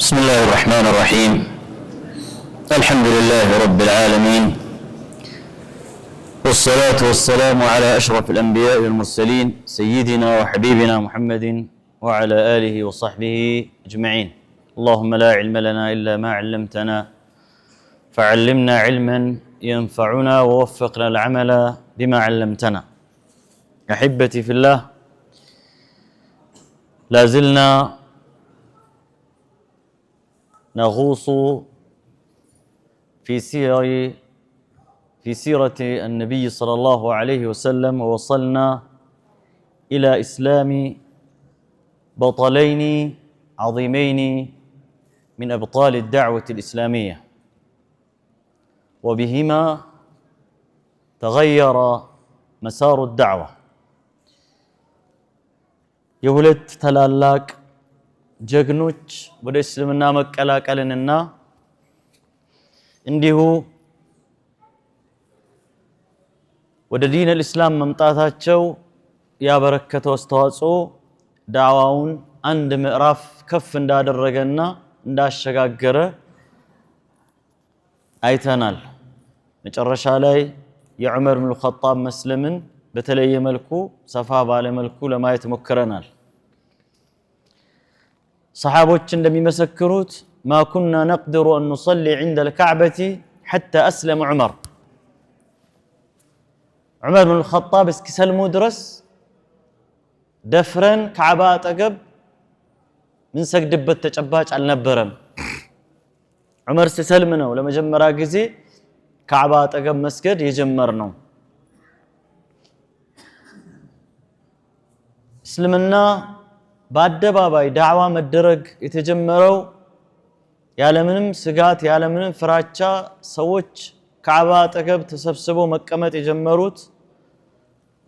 بسم الله الرحمن الرحيم. الحمد لله رب العالمين، والصلاة والسلام على أشرف الأنبياء والمرسلين سيدنا وحبيبنا محمد وعلى آله وصحبه أجمعين. اللهم لا علم لنا إلا ما علمتنا فعلمنا علما ينفعنا ووفقنا العمل بما علمتنا. أحبتي في الله، لا زلنا نغوص في سيرة النبي صلى الله عليه وسلم، ووصلنا إلى إسلام بطلين عظيمين من أبطال الدعوة الإسلامية، وبهما تغير مسار الدعوة. የሁለት ታላላቅ ጀግኖች ወደ እስልምና መቀላቀልንና እንዲሁ ወደ ዲን الاسلام መምጣታቸው ያበረከተው አስተዋጽኦ ዳዕዋውን አንድ ምዕራፍ ከፍ እንዳደረገና እንዳሸጋገረ አይተናል። መጨረሻ ላይ የዑመር ኢብኑ ኸጣብ መስለምን በተለየ መልኩ ሰፋ ባለ መልኩ ለማየት ሞክረናል። صحابዎች እንደሚመሰክሩት ما كنا نقدر أن نصلي عند الكعبة حتى أسلم عمر بن الخطاب እስኪሰልሙ ድረስ ደፍረን ካዕባ አጠገብ ምን ሰግድበት ተጨባጭ አልነበረም። ዑመር ሲሰልም ነው ለመጀመሪያ ጊዜ ካዕባ አጠገብ መስገድ የጀመርነው። እስልምና በአደባባይ ዳዕዋ መደረግ የተጀመረው ያለምንም ስጋት ያለምንም ፍራቻ ሰዎች ካዕባ አጠገብ ተሰብስበው መቀመጥ የጀመሩት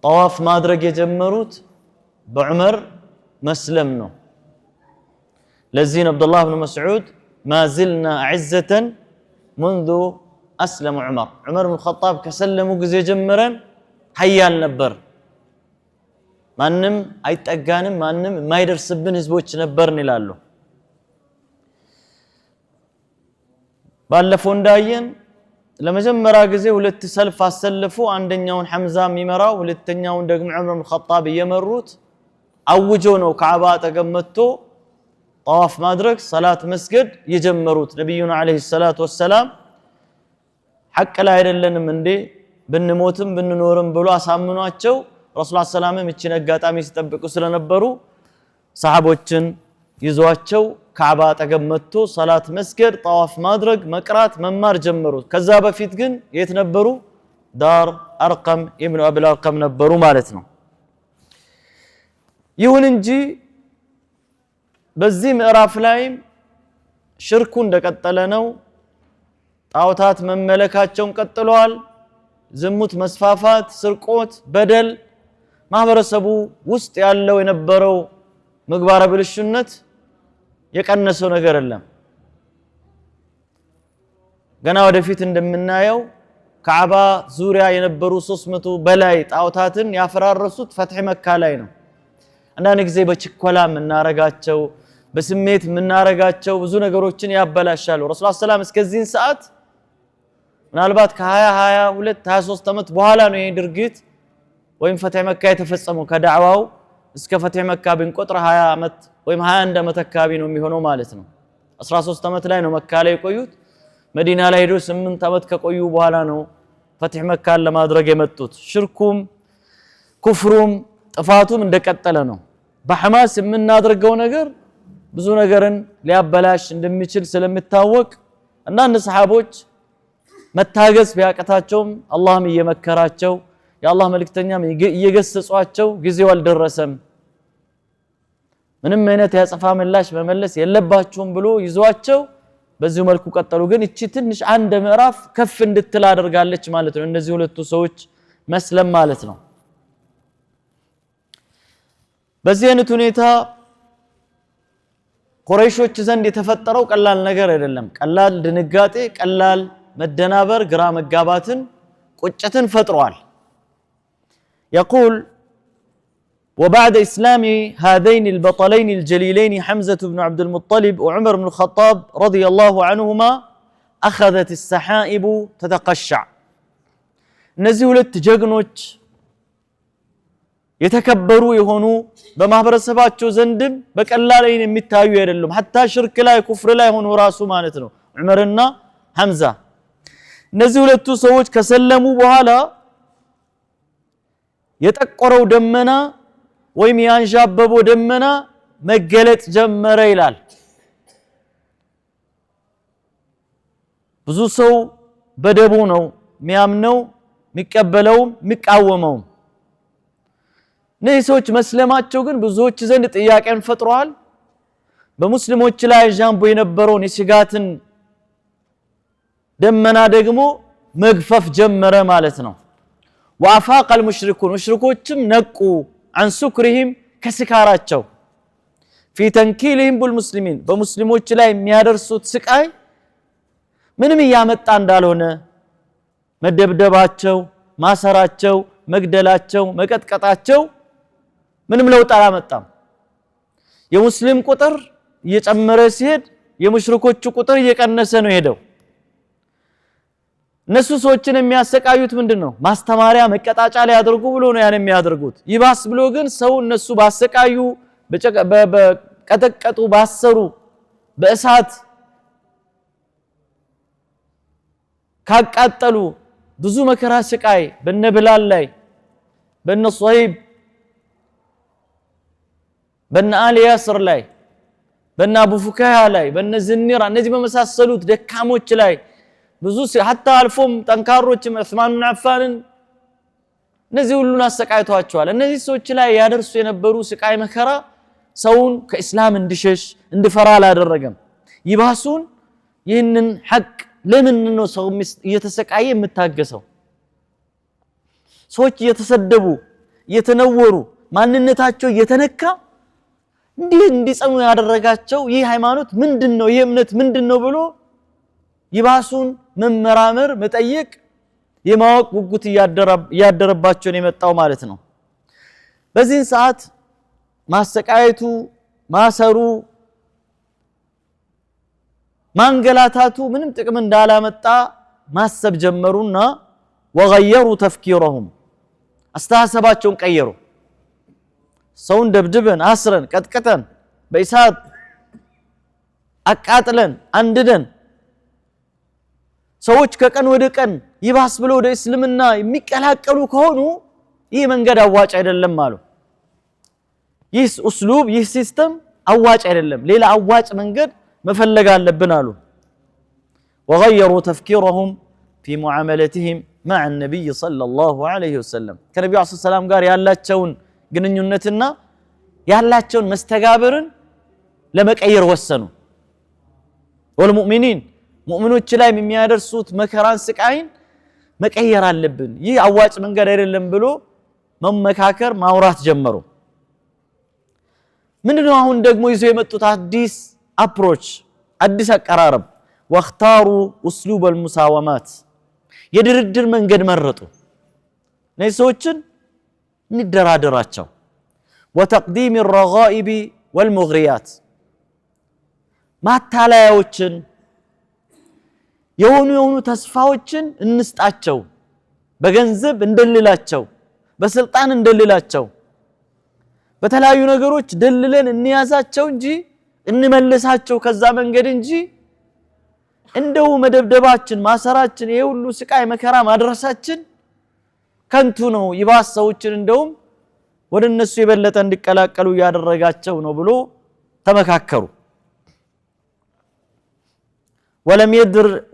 ጠዋፍ ማድረግ የጀመሩት በዑመር መስለም ነው። ለዚህ አብዱላህ ብን መስዑድ ما زلنا عزة منذ أسلم عمر بن الخطاب ከሰለሙ ጊዜ ጀምረን ሀያል ነበር። ማንም አይጠጋንም፣ ማንም የማይደርስብን ህዝቦች ነበርን ይላሉ። ባለፈው እንዳየን ለመጀመሪያ ጊዜ ሁለት ሰልፍ አሰልፉ። አንደኛውን ሐምዛ የሚመራው ሁለተኛውን ደግሞ ዑመር ኢብኑ ኸጣብ እየመሩት አውጀው ነው ካዕባ አጠገብ መጥቶ ጠዋፍ ማድረግ ሰላት መስገድ የጀመሩት። ነብዩና አለይሂ ሰላቱ ወሰላም ሐቅ ላይ አይደለንም እንዴ ብንሞትም ብንኖርም ብሎ አሳምኗቸው ረሱል ሰላምም እቺን አጋጣሚ ሲጠብቁ ስለነበሩ ሰሃቦችን ይዟቸው ካዕባ አጠገብ መጥቶ ሰላት መስገድ ጠዋፍ ማድረግ መቅራት መማር ጀመሩ። ከዛ በፊት ግን የት ነበሩ? ዳር አርቀም ኢብኑ አብል አርቀም ነበሩ ማለት ነው። ይሁን እንጂ በዚህ ምዕራፍ ላይ ሽርኩ እንደቀጠለ ነው። ጣዖታት መመለካቸውን ቀጥለዋል። ዝሙት መስፋፋት፣ ስርቆት፣ በደል ማህበረሰቡ ውስጥ ያለው የነበረው ምግባረ ብልሹነት የቀነሰው ነገር የለም። ገና ወደፊት እንደምናየው ካዕባ ዙሪያ የነበሩ 300 በላይ ጣዖታትን ያፈራረሱት ፈትሕ መካ ላይ ነው። አንዳንድ ጊዜ በችኮላ የምናረጋቸው በስሜት የምናረጋቸው ብዙ ነገሮችን ያበላሻሉ። ረሱል ሰላም እስከዚህን ሰዓት ምናልባት ከ22 23 ዓመት በኋላ ነው ይሄ ድርጊት ወይም ፈትሕ መካ የተፈጸመው። ከዳዕዋው እስከ ፈትሕ መካ ብንቆጥር 20 ዓመት ወይም 21 ዓመት አካባቢ ነው የሚሆነው ማለት ነው። 13 ዓመት ላይ ነው መካ ላይ የቆዩት። መዲና ላይ ሄዶ 8 ዓመት ከቆዩ በኋላ ነው ፈትሕ መካን ለማድረግ የመጡት። ሽርኩም ኩፍሩም ጥፋቱም እንደቀጠለ ነው። በሐማስ የምናደርገው ነገር ብዙ ነገርን ሊያበላሽ እንደሚችል ስለሚታወቅ አንዳንድ ሰሃቦች መታገስ ቢያቀታቸውም አላህም እየመከራቸው የአላህ መልእክተኛም እየገሰጿቸው ጊዜው አልደረሰም፣ ምንም አይነት ያጸፋ ምላሽ መመለስ የለባችሁም ብሎ ይዟቸው በዚህ መልኩ ቀጠሉ። ግን እቺ ትንሽ አንድ ምዕራፍ ከፍ እንድትል አድርጋለች ማለት ነው። እነዚህ ሁለቱ ሰዎች መስለም ማለት ነው። በዚህ አይነት ሁኔታ ቁረይሾች ዘንድ የተፈጠረው ቀላል ነገር አይደለም። ቀላል ድንጋጤ፣ ቀላል መደናበር፣ ግራ መጋባትን፣ ቁጭትን ፈጥሯል። يقول وبعد إسلام هذين البطلين الجليلين حمزة بن عبد المطلب وعمر بن الخطاب رضي الله عنهما أخذت السحائب تتقشع نزولت جغنوش يتكبروا يهونوا بمهبر السباتشو زندم بك الله لين يمتايو يرلهم حتى شرك لا كفر لا يهونوا راسو مالتنا عمرنا حمزة نزولت سوج كسلموا بحالا يتقروا دمنا ወይም ያንዣበበው ደመና መገለጥ ጀመረ ይላል ብዙ ሰው በደቡ ነው የሚያምነው የሚቀበለው የሚቃወመው እነዚህ ሰዎች መስለማቸው ግን ብዙዎች ዘንድ ጥያቄን ፈጥሯል በሙስሊሞች ላይ ጃምቦ የነበረውን የስጋትን ደመና ደግሞ መግፈፍ ጀመረ ማለት ነው وافاق المشركون مشركዎችም ነቁ عن سكرهم كسكاراتቸው في تنكيلهم بالمسلمين በሙስሊሞች ላይ የሚያደርሱት ስቃይ ምንም ያመጣ እንዳልሆነ መደብደባቸው ማሰራቸው መግደላቸው መቀጥቀጣቸው ምንም ለውጥ አላመጣም የሙስሊም ቁጥር እየጨመረ ሲሄድ የሙሽሪኮቹ ቁጥር እየቀነሰ ነው ሄደው እነሱ ሰዎችን የሚያሰቃዩት ምንድነው ማስተማሪያ መቀጣጫ ላይ ያደርጉ ብሎ ነው ያን የሚያደርጉት ይባስ ብሎ ግን ሰው እነሱ ባሰቃዩ በቀጠቀጡ ባሰሩ በእሳት ካቃጠሉ ብዙ መከራ ስቃይ በነብላል ላይ በነ ሷሂብ በነ አሊ ያስር ላይ በነ አቡ ፉካያ ላይ በነ ዝኒራ እነዚህ በመሳሰሉት ደካሞች ላይ ብዙ hatta አልፎም ጠንካሮችም ዑስማን ኢብኑ አፋንን እነዚህ ሁሉን አሰቃይቷቸዋል እነዚህ ሰዎች ላይ ያደርሱ የነበሩ ስቃይ መከራ ሰውን ከእስላም እንዲሸሽ እንዲፈራ አላደረገም ይባሱን ይህንን ሐቅ ለምን ነው ሰው እየተሰቃየ የምታገሰው ሰዎች እየተሰደቡ እየተነወሩ ማንነታቸው እየተነካ እንዲጸኑ ያደረጋቸው ይህ ሃይማኖት ምንድነው ይህ እምነት ምንድነው ብሎ ይባሱን መመራመር መጠየቅ የማወቅ ጉጉት ያደረባቸው ነው የመጣው ማለት ነው በዚህ ሰዓት ማሰቃየቱ ማሰሩ ማንገላታቱ ምንም ጥቅም እንዳላመጣ ማሰብ ጀመሩና وغيروا تفكيرهم አስተሳሰባቸውን ቀየሩ ሰውን ደብድበን አስረን ቀጥቀጠን በእሳት አቃጥለን አንድደን ሰዎች ከቀን ወደ ቀን ይባስ ብለው ወደ እስልምና የሚቀላቀሉ ከሆኑ ይህ መንገድ አዋጭ አይደለም አሉ ይህ ኡስሉብ ይህ ሲስተም አዋጭ አይደለም ሌላ አዋጭ መንገድ መፈለግ አለብን አሉ وغيروا تفكيرهم في معاملتهم مع النبي صلى الله عليه وسلم ከነብዩ ሰለላሁ ዐለይሂ ወሰለም ጋር ያላቸውን ግንኙነትና ያላቸውን መስተጋብርን ለመቀየር ወሰኑ والمؤمنين ሙእሚኖች ላይ የሚያደርሱት መከራን ስቃይን መቀየር አለብን ይህ አዋጭ መንገድ አይደለም ብሎ መመካከር ማውራት ጀመሩ ምንድነው አሁን ደግሞ ይዘው የመጡት አዲስ አፕሮች አዲስ አቀራረብ واختاروا اسلوب المساومات የድርድር መንገድ መረጡ እነዚህ ሰዎችን እንደራደራቸው وتقديم الرغائب والمغريات ማታለያዎችን የሆኑ ተስፋዎችን እንስጣቸው በገንዘብ እንደልላቸው በስልጣን እንደልላቸው በተለያዩ ነገሮች ደልለን እንያዛቸው እንጂ እንመልሳቸው ከዛ መንገድ እንጂ እንደው መደብደባችን ማሰራችን የሁሉ ስቃይ መከራ ማድረሳችን ከንቱ ነው ይባስ ሰዎችን እንደውም ወደ እነሱ የበለጠ እንዲቀላቀሉ ያደረጋቸው ነው ብሎ ተመካከሩ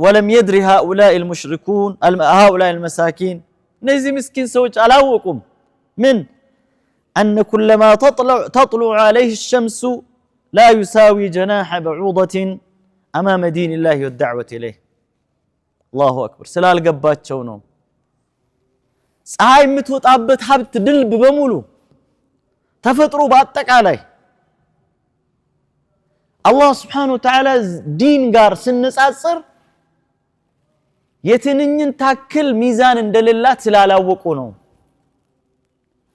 ولم يدر هؤلاء المشركون هؤلاء المساكين نزي مسكين سوج علاوكم من أن كلما تطلع عليه الشمس لا يساوي جناح بعوضة أمام دين الله والدعوة إليه الله أكبر سلال قبات شونو ፀሐይ የምትወጣበት ሀብት ድልብ በሙሉ ተፈጥሮ በአጠቃላይ አላህ Subhanahu Wa Ta'ala ዲን ጋር ስንጻጽር የትንኝን ታክል ሚዛን እንደሌላት ስላላወቁ ነው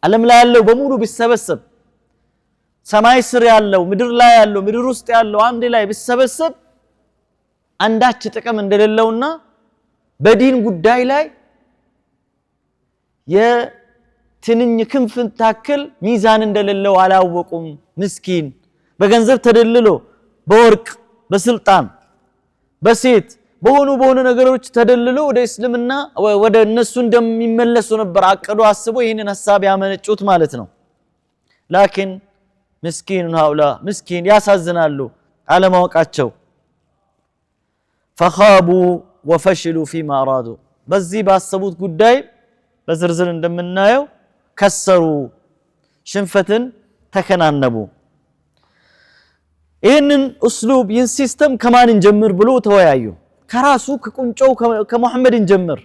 ዓለም ላይ ያለው በሙሉ ቢሰበሰብ ሰማይ ስር ያለው ምድር ላይ ያለው ምድር ውስጥ ያለው አንድ ላይ ቢሰበሰብ አንዳች ጥቅም እንደሌለውና በዲን ጉዳይ ላይ የትንኝ ክንፍን ታክል ሚዛን እንደሌለው አላወቁም። ምስኪን በገንዘብ ተደልሎ በወርቅ በስልጣን በሴት በሆኑ ነገሮች ተደልሎ ወደ እስልምና ወደ እነሱ እንደሚመለሱ ነበር አቅዶ አስቦ ይህንን ሐሳብ ያመነጩት ማለት ነው። ላኪን ምስኪን ሃውላ ምስኪን ያሳዝናሉ አለማወቃቸው። فخابوا وفشلوا فيما أرادوا በዚህ ባሰቡት ጉዳይ በዝርዝር እንደምናየው ከሰሩ ሽንፈትን ተከናነቡ። ይህንን እስሉብ ይህን ሲስተም ከማን እንጀምር ብሎ ተወያዩ። ከራሱ ከቁንጮው ከሙሐመድ እንጀምር።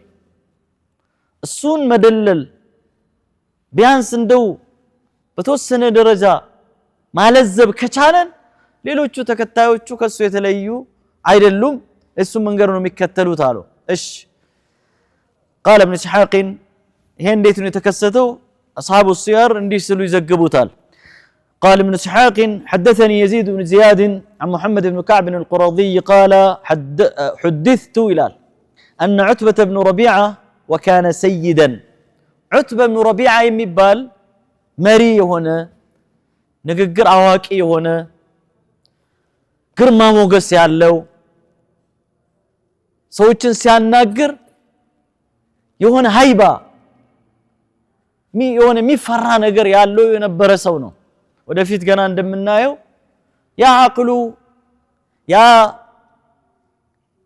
እሱን መደለል ቢያንስ እንደው በተወሰነ ደረጃ ማለዘብ ከቻለን ሌሎቹ ተከታዮቹ ከሱ የተለዩ አይደሉም፣ እሱ መንገድ ነው የሚከተሉት አሉ። እሺ قال ابن اسحاق ይሄ እንዴት ነው የተከሰተው? اصحاب السير እንዲህ ሲሉ ይዘግቡታል። قال ابن اسحاق حدثني يزيد بن زياد عن محمد بن كعب القرظي قال حدثت إلى أن عتبة بن ربيعة وكان سيدا. عتبة بن ربيعة يمبال مري هنا نقر عواكي هنا قرما موقس يعلو سوچن سيان ناقر يهون هايبا يهون ميفرا نقر يعلو ينبر سونو ወደፊት ገና እንደምናየው ያ አቅሉ ያ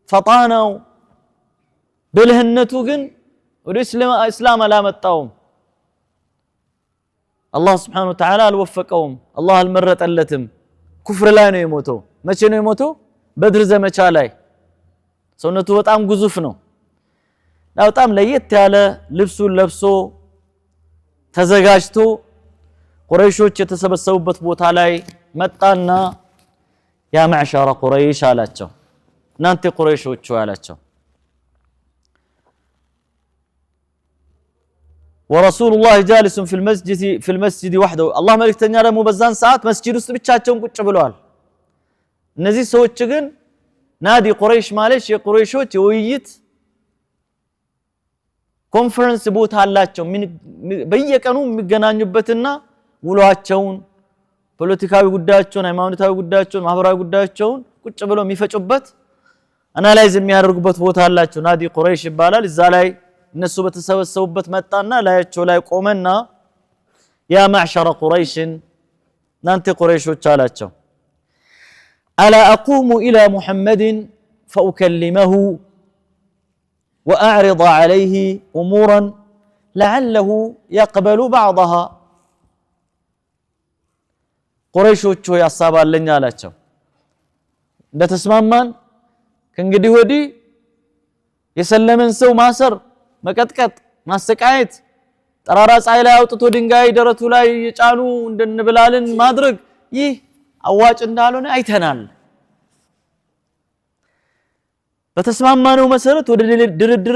ፈጣናው ብልህነቱ ግን ወደ እስላም አላመጣውም። አላህ Subhanahu Wa Ta'ala አልወፈቀውም። አላህ አልመረጠለትም። ኩፍር ላይ ነው የሞተው። መቼ ነው የሞተው? በድር ዘመቻ ላይ። ሰውነቱ በጣም ግዙፍ ነው። በጣም ለየት ያለ ልብሱን ለብሶ ተዘጋጅቶ ቁረይሾች የተሰበሰቡበት ቦታ ላይ መጣና ያ ማዕሸረ ቁረይሽ አላቸው። እናንተ ቁረይሾች አላቸው። ورسول الله جالس في المسجد وحده الله መልእክተኛ ደግሞ በዛን ሰዓት መስጂድ ውስጥ ብቻቸውን ቁጭ ብለዋል። እነዚህ ሰዎች ግን ናዲ ቁረይሽ ማለት የቁረይሾች የውይይት ኮንፈረንስ ቦታ አላቸው። በየቀኑ የሚገናኙበትና ውሏቸውን ፖለቲካዊ ጉዳያቸውን ሃይማኖታዊ ጉዳያቸውን ማህበራዊ ጉዳያቸውን ቁጭ ብለው የሚፈጩበት አናላይዝ የሚያደርጉበት ቦታ አላቸው። ናዲ ቁረይሽ ይባላል። እዛ ላይ እነሱ በተሰበሰቡበት መጣና ላያቸው ላይ ቆመና ያ ማዕሸረ ቁረይሽን እናንተ ቁረይሾች አላቸው አላ አቁሙ ኢላ ሙሐመድን ፈኡከሊመሁ ወአዕሪض ዐለይህ እሙራን ለዐለሁ የቅበሉ ባዕضሃ ቁረይሾች ሆይ ሐሳብ አለኝ አላቸው። እንደተስማማን ከእንግዲህ ወዲህ የሰለመን ሰው ማሰር፣ መቀጥቀጥ፣ ማሰቃየት፣ ጠራራ ፀሐይ ላይ አውጥቶ ድንጋይ ደረቱ ላይ የጫኑ እንደንብላልን ማድረግ ይህ አዋጭ እንዳልሆነ አይተናል። በተስማማነው መሰረት ወደ ድርድር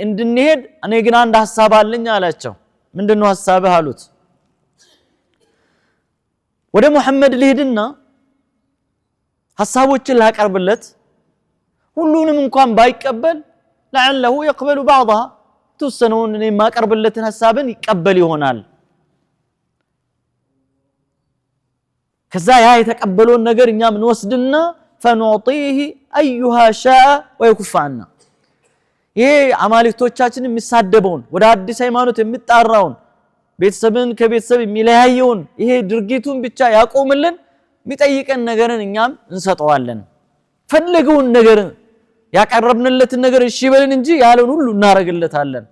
እንድንሄድ እኔ ግን አንድ ሐሳብ አለኝ አላቸው። ምንድነው ሐሳብህ አሉት። ወደ ሙሐመድ ልሂድና ሐሳቦችን ላቀርብለት ሁሉንም እንኳን ባይቀበል ለعله يقبل بعضها ተወሰነውን እኔ ማቀርብለትን ሐሳብን ይቀበል ይሆናል። ከዛ ያ የተቀበለውን ነገር እኛም እንወስድና فنعطيه ايها شاء ويكف عنا ይሄ አማልክቶቻችን የሚሳደበውን ወደ አዲስ ሃይማኖት የሚጣራውን ቤተሰብን ከቤተሰብ የሚለያየውን ይሄ ድርጊቱን ብቻ ያቆምልን የሚጠይቀን ነገርን እኛም እንሰጠዋለን። ፈለገውን ነገር ያቀረብንለትን ነገር እሺ በልን እንጂ ያለውን ሁሉ እናረግለታለን።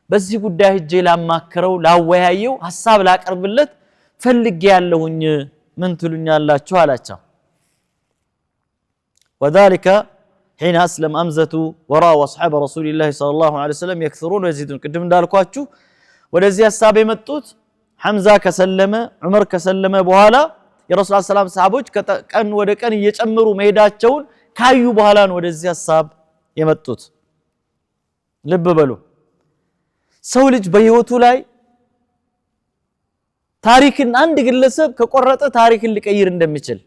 በዚህ ጉዳይ ሄጄ ላማከረው ላወያየው ሐሳብ ላቀርብለት ፈልጌ ያለሁኝ ምን ትሉኛላችሁ አላቸው። وذلك حين أسلم أمزة وراء أصحاب رسول الله صلى الله عليه وسلم يكثرون ويزيدون ቅድም እንዳልኳችሁ ወደዚህ ሐሳብ የመጡት ሐምዛ ከሰለመ ዑመር ከሰለመ በኋላ የረሱል ሰለላሁ ዐለይሂ ሰሃቦች ቀን ወደ ቀን እየጨመሩ መሄዳቸውን ካዩ በኋላ ነው ወደዚህ ሐሳብ የመጡት። ልብ በሉ ሰው ልጅ በህይወቱ ላይ ታሪክን አንድ ግለሰብ ከቆረጠ ታሪክን ሊቀይር እንደሚችል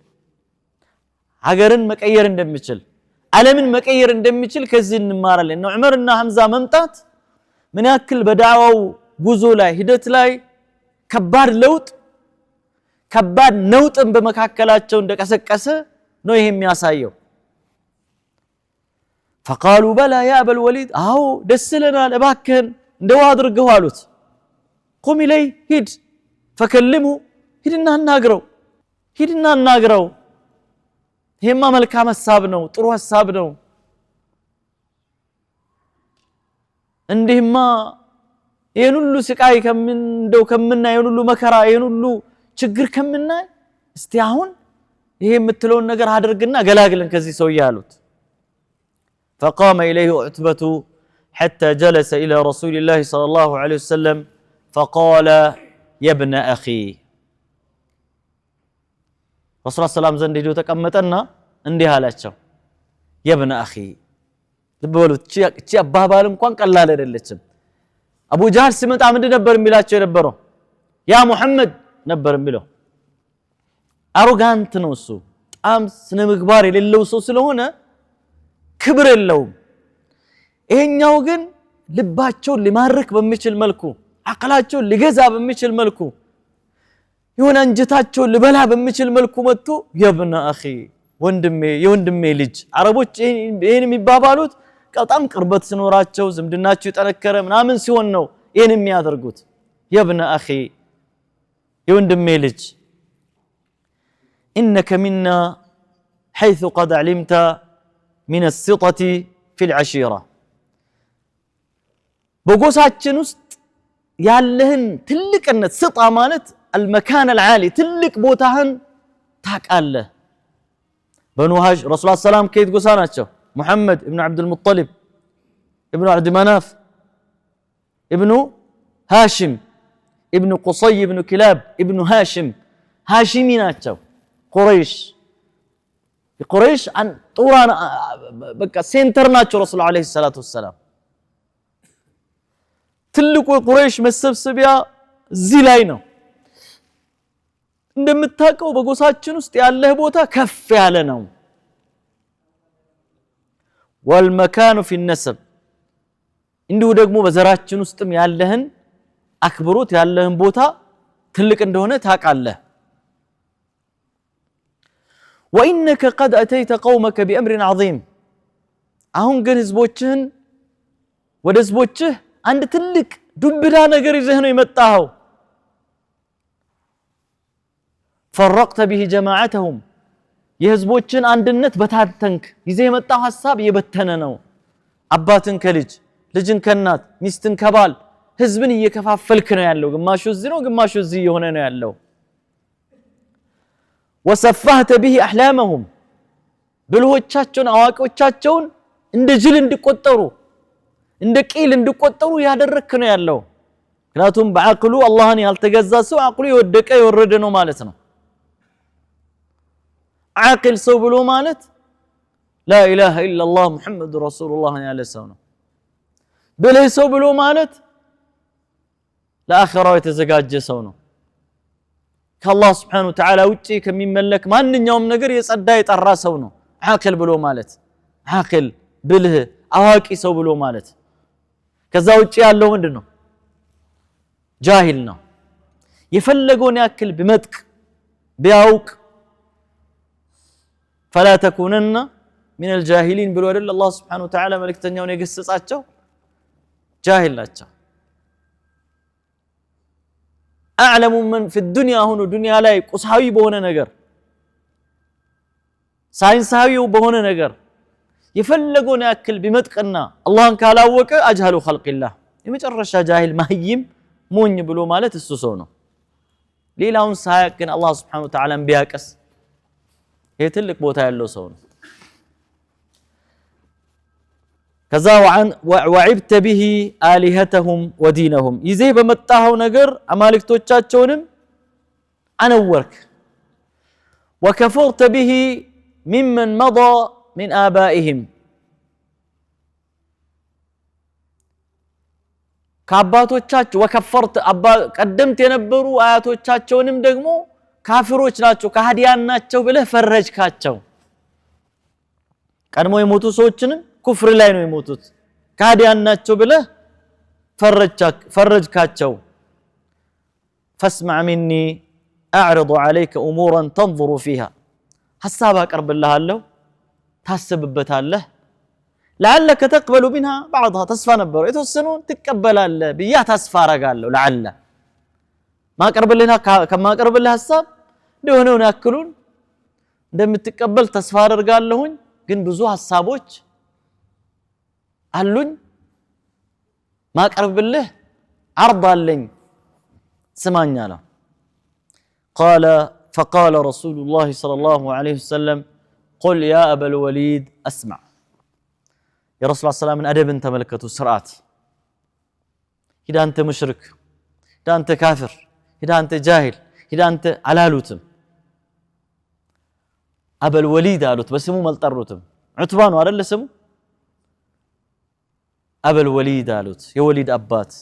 ሀገርን መቀየር እንደሚችል ዓለምን መቀየር እንደሚችል ከዚህ እንማራለን ነው ዑመርና ሐምዛ መምጣት ምን ያክል በዳዋው ጉዞ ላይ ሂደት ላይ ከባድ ለውጥ ከባድ ነውጥን በመካከላቸው እንደቀሰቀሰ ነው ይሄ የሚያሳየው فقالوا بلى يا ابا الوليد አዎ ደስ ይለናል እባክህን እንደው አድርገው አሉት قم إليه ሂድ فكلمه ሂድና አናግረው ይሄማ መልካም ሐሳብ ነው ጥሩ ሐሳብ ነው እንዲህማ ይሄን ሁሉ ስቃይ ከምናይ ይሄን ሁሉ መከራ ይሄን ሁሉ ችግር ከምናይ እስቲ አሁን ይሄ የምትለውን ነገር አድርግና ገላግለን ከዚህ ሰው ያሉት فقام إليه عتبة حتى جلس إلى رسول الله صلى الله عليه وسلم فقال يا ابن أخي رسول الله صلى الله عليه وسلم زندي تقمطنا እንዲህ አላቸው يا ابن أخي ልበሉት እቺ አባባል እንኳን ቀላል አይደለችም አቡ ጃህል ሲመጣ ምንድን ነበር የሚላቸው የነበረው ያ ሙሐመድ ነበር የሚለው አሮጋንት ነው እሱ በጣም ስነ ምግባር የሌለው ሰው ስለሆነ ክብር የለውም ይሄኛው ግን ልባቸውን ሊማርክ በሚችል መልኩ አቅላቸውን ሊገዛ በሚችል መልኩ የሆነ እንጀታቸውን ሊበላ በሚችል መልኩ መጥቶ የብነ አኺ የወንድሜ ልጅ አረቦች ይሄን የሚባባሉት በጣም ቅርበት ሲኖራቸው ዝምድናቸው የጠነከረ ምናምን ሲሆን ነው ይሄን የሚያደርጉት የብነ አኺ የወንድሜ ልጅ إنك منا حيث قد علمت من السطة في العشيرة بقوساتችን ውስጥ ያለህን ትልቅነት ስጣ ማለት المكان العالي ትልቅ ቦታህን ታቃለህ በኑ ሃሽ ረሱል ሰላም ከየት ጎሳ ናቸው محمد ابن عبد المطلب ابن عبد مناف ابن هاشم ابن قصي ابن كلاب ابن هاشم هاشمي ናቸው قريش عن طوران بقى سنتر ናቸው ረሱል አለይሂ ሰላቱ ወሰለም ትልቁ ቁረይሽ መሰብሰቢያ እዚህ ላይ ነው እንደምታውቀው በጎሳችን ውስጥ ያለህ ቦታ ከፍ ያለ ነው والمكان في النسب እንዲሁ ደግሞ በዘራችን ውስጥም ያለህን አክብሮት ያለህን ቦታ ትልቅ እንደሆነ ታውቃለህ وانك قد اتيت قومك بامر عظيم አሁን ግን ህዝቦችህን ወደ ህዝቦችህ አንድ ትልቅ ዱብዳ ነገር ይዘህ ነው የመጣኸው فرقت به جماعتهم የህዝቦችን አንድነት በታተንክ ይዘህ የመጣው ሐሳብ የበተነ ነው አባትን ከልጅ ልጅን ከናት ሚስትን ከባል ህዝብን እየከፋፈልክ ነው ያለው ግማሹ እዚህ ነው ግማሹ እዚህ የሆነ ነው ያለው وسفهت به احلامهم ብልሆቻቸውን አዋቂዎቻቸውን እንደ ጅል እንዲቆጠሩ እንደ ቂል እንዲቆጠሩ ያደረክ ነው ያለው ምክንያቱም በአቅሉ አላህን ያልተገዛ ሰው አቅሉ የወደቀ የወረደ ነው ማለት ነው عاقل ሰው ብሎ ማለት لا اله الا الله محمد رسول الله ያለ ሰው ነው ብልህ ሰው ብሎ ማለት ለአኺራው የተዘጋጀ ሰው ነው ከአላህ Subhanahu Wa Ta'ala ውጪ ከሚመለክ ማንኛውም ነገር የጸዳ የጠራ ሰው ነው عاقل ብሎ ማለት عاقل ብልህ አዋቂ ሰው ብሎ ማለት ከዛ ውጪ ያለው ምንድነው ጃሂል ነው የፈለገውን ያክል ቢመጥቅ ቢያውቅ فلا تكونن من الجاهلين ብሎ አይደል አላህ Subhanahu Wa Ta'ala መልእክተኛውን የገሰጻቸው ጃሂል ናቸው اعلم من في الدنيا هنا ዱንያ ላይ ቁሳዊ በሆነ ነገር ሳይንሳዊው በሆነ ነገር የፈለገውን ያክል ቢመጥቅና አላህን ካላወቀ አጅሃሉ ኸልቅላህ የመጨረሻ ጃሂል ማህይም ሞኝ ብሎ ማለት እሱ ሰው ነው ሌላውን ሳያቅ ግን አላህ Subhanahu Wa Ta'ala ቢያቀስ ይሄ ትልቅ ቦታ ያለው ሰው ነው ከዛ وعبت به آلهتهم ودينهم ይዘህ በመጣው ነገር አማልክቶቻቸውንም አነወርክ وكفرت به ممن مضى من آبائهم ከአባቶቻቸው ወከፈርት ቀደምት የነበሩ አያቶቻቸውንም ደግሞ ካፊሮች ናቸው ከሃዲያን ናቸው ብለህ ፈረጅካቸው ቀድሞ የሞቱ ሰዎችንም ኩፍር ላይ ነው የሞቱት ከሃዲያን ናቸው ብለህ فرجكاتشو فاسمع مني أعرض عليك أمورا تنظر فيها حسابها قرب الله له تحسببت الله لعلك تقبل منها بعضها تصفى نبر يتوسنون تقبل الله بيا تصفى رقالو لعل ما قرب لنا كما قرب الله حساب دهنون ياكلون እንደምትቀበል ተስፋ አደርጋለሁኝ ግን ብዙ ሐሳቦች አሉኝ ማቀርብልህ عرض አለኝ ስማኛ ነው قال فقال رسول الله صلى الله عليه وسلم قل يا أبا الوليد أسمع يا رسول الله صلى الله عليه وسلم أدب تملكته سرعات إذا أنت مشرك إذا أنت كافر إذا أنت جاهل إذا أنت علالوتم أبا الوليد قالوت بس مو ملطروتم عتبان ولا اللي سمو أبا الوليد قالوت يا وليد أبات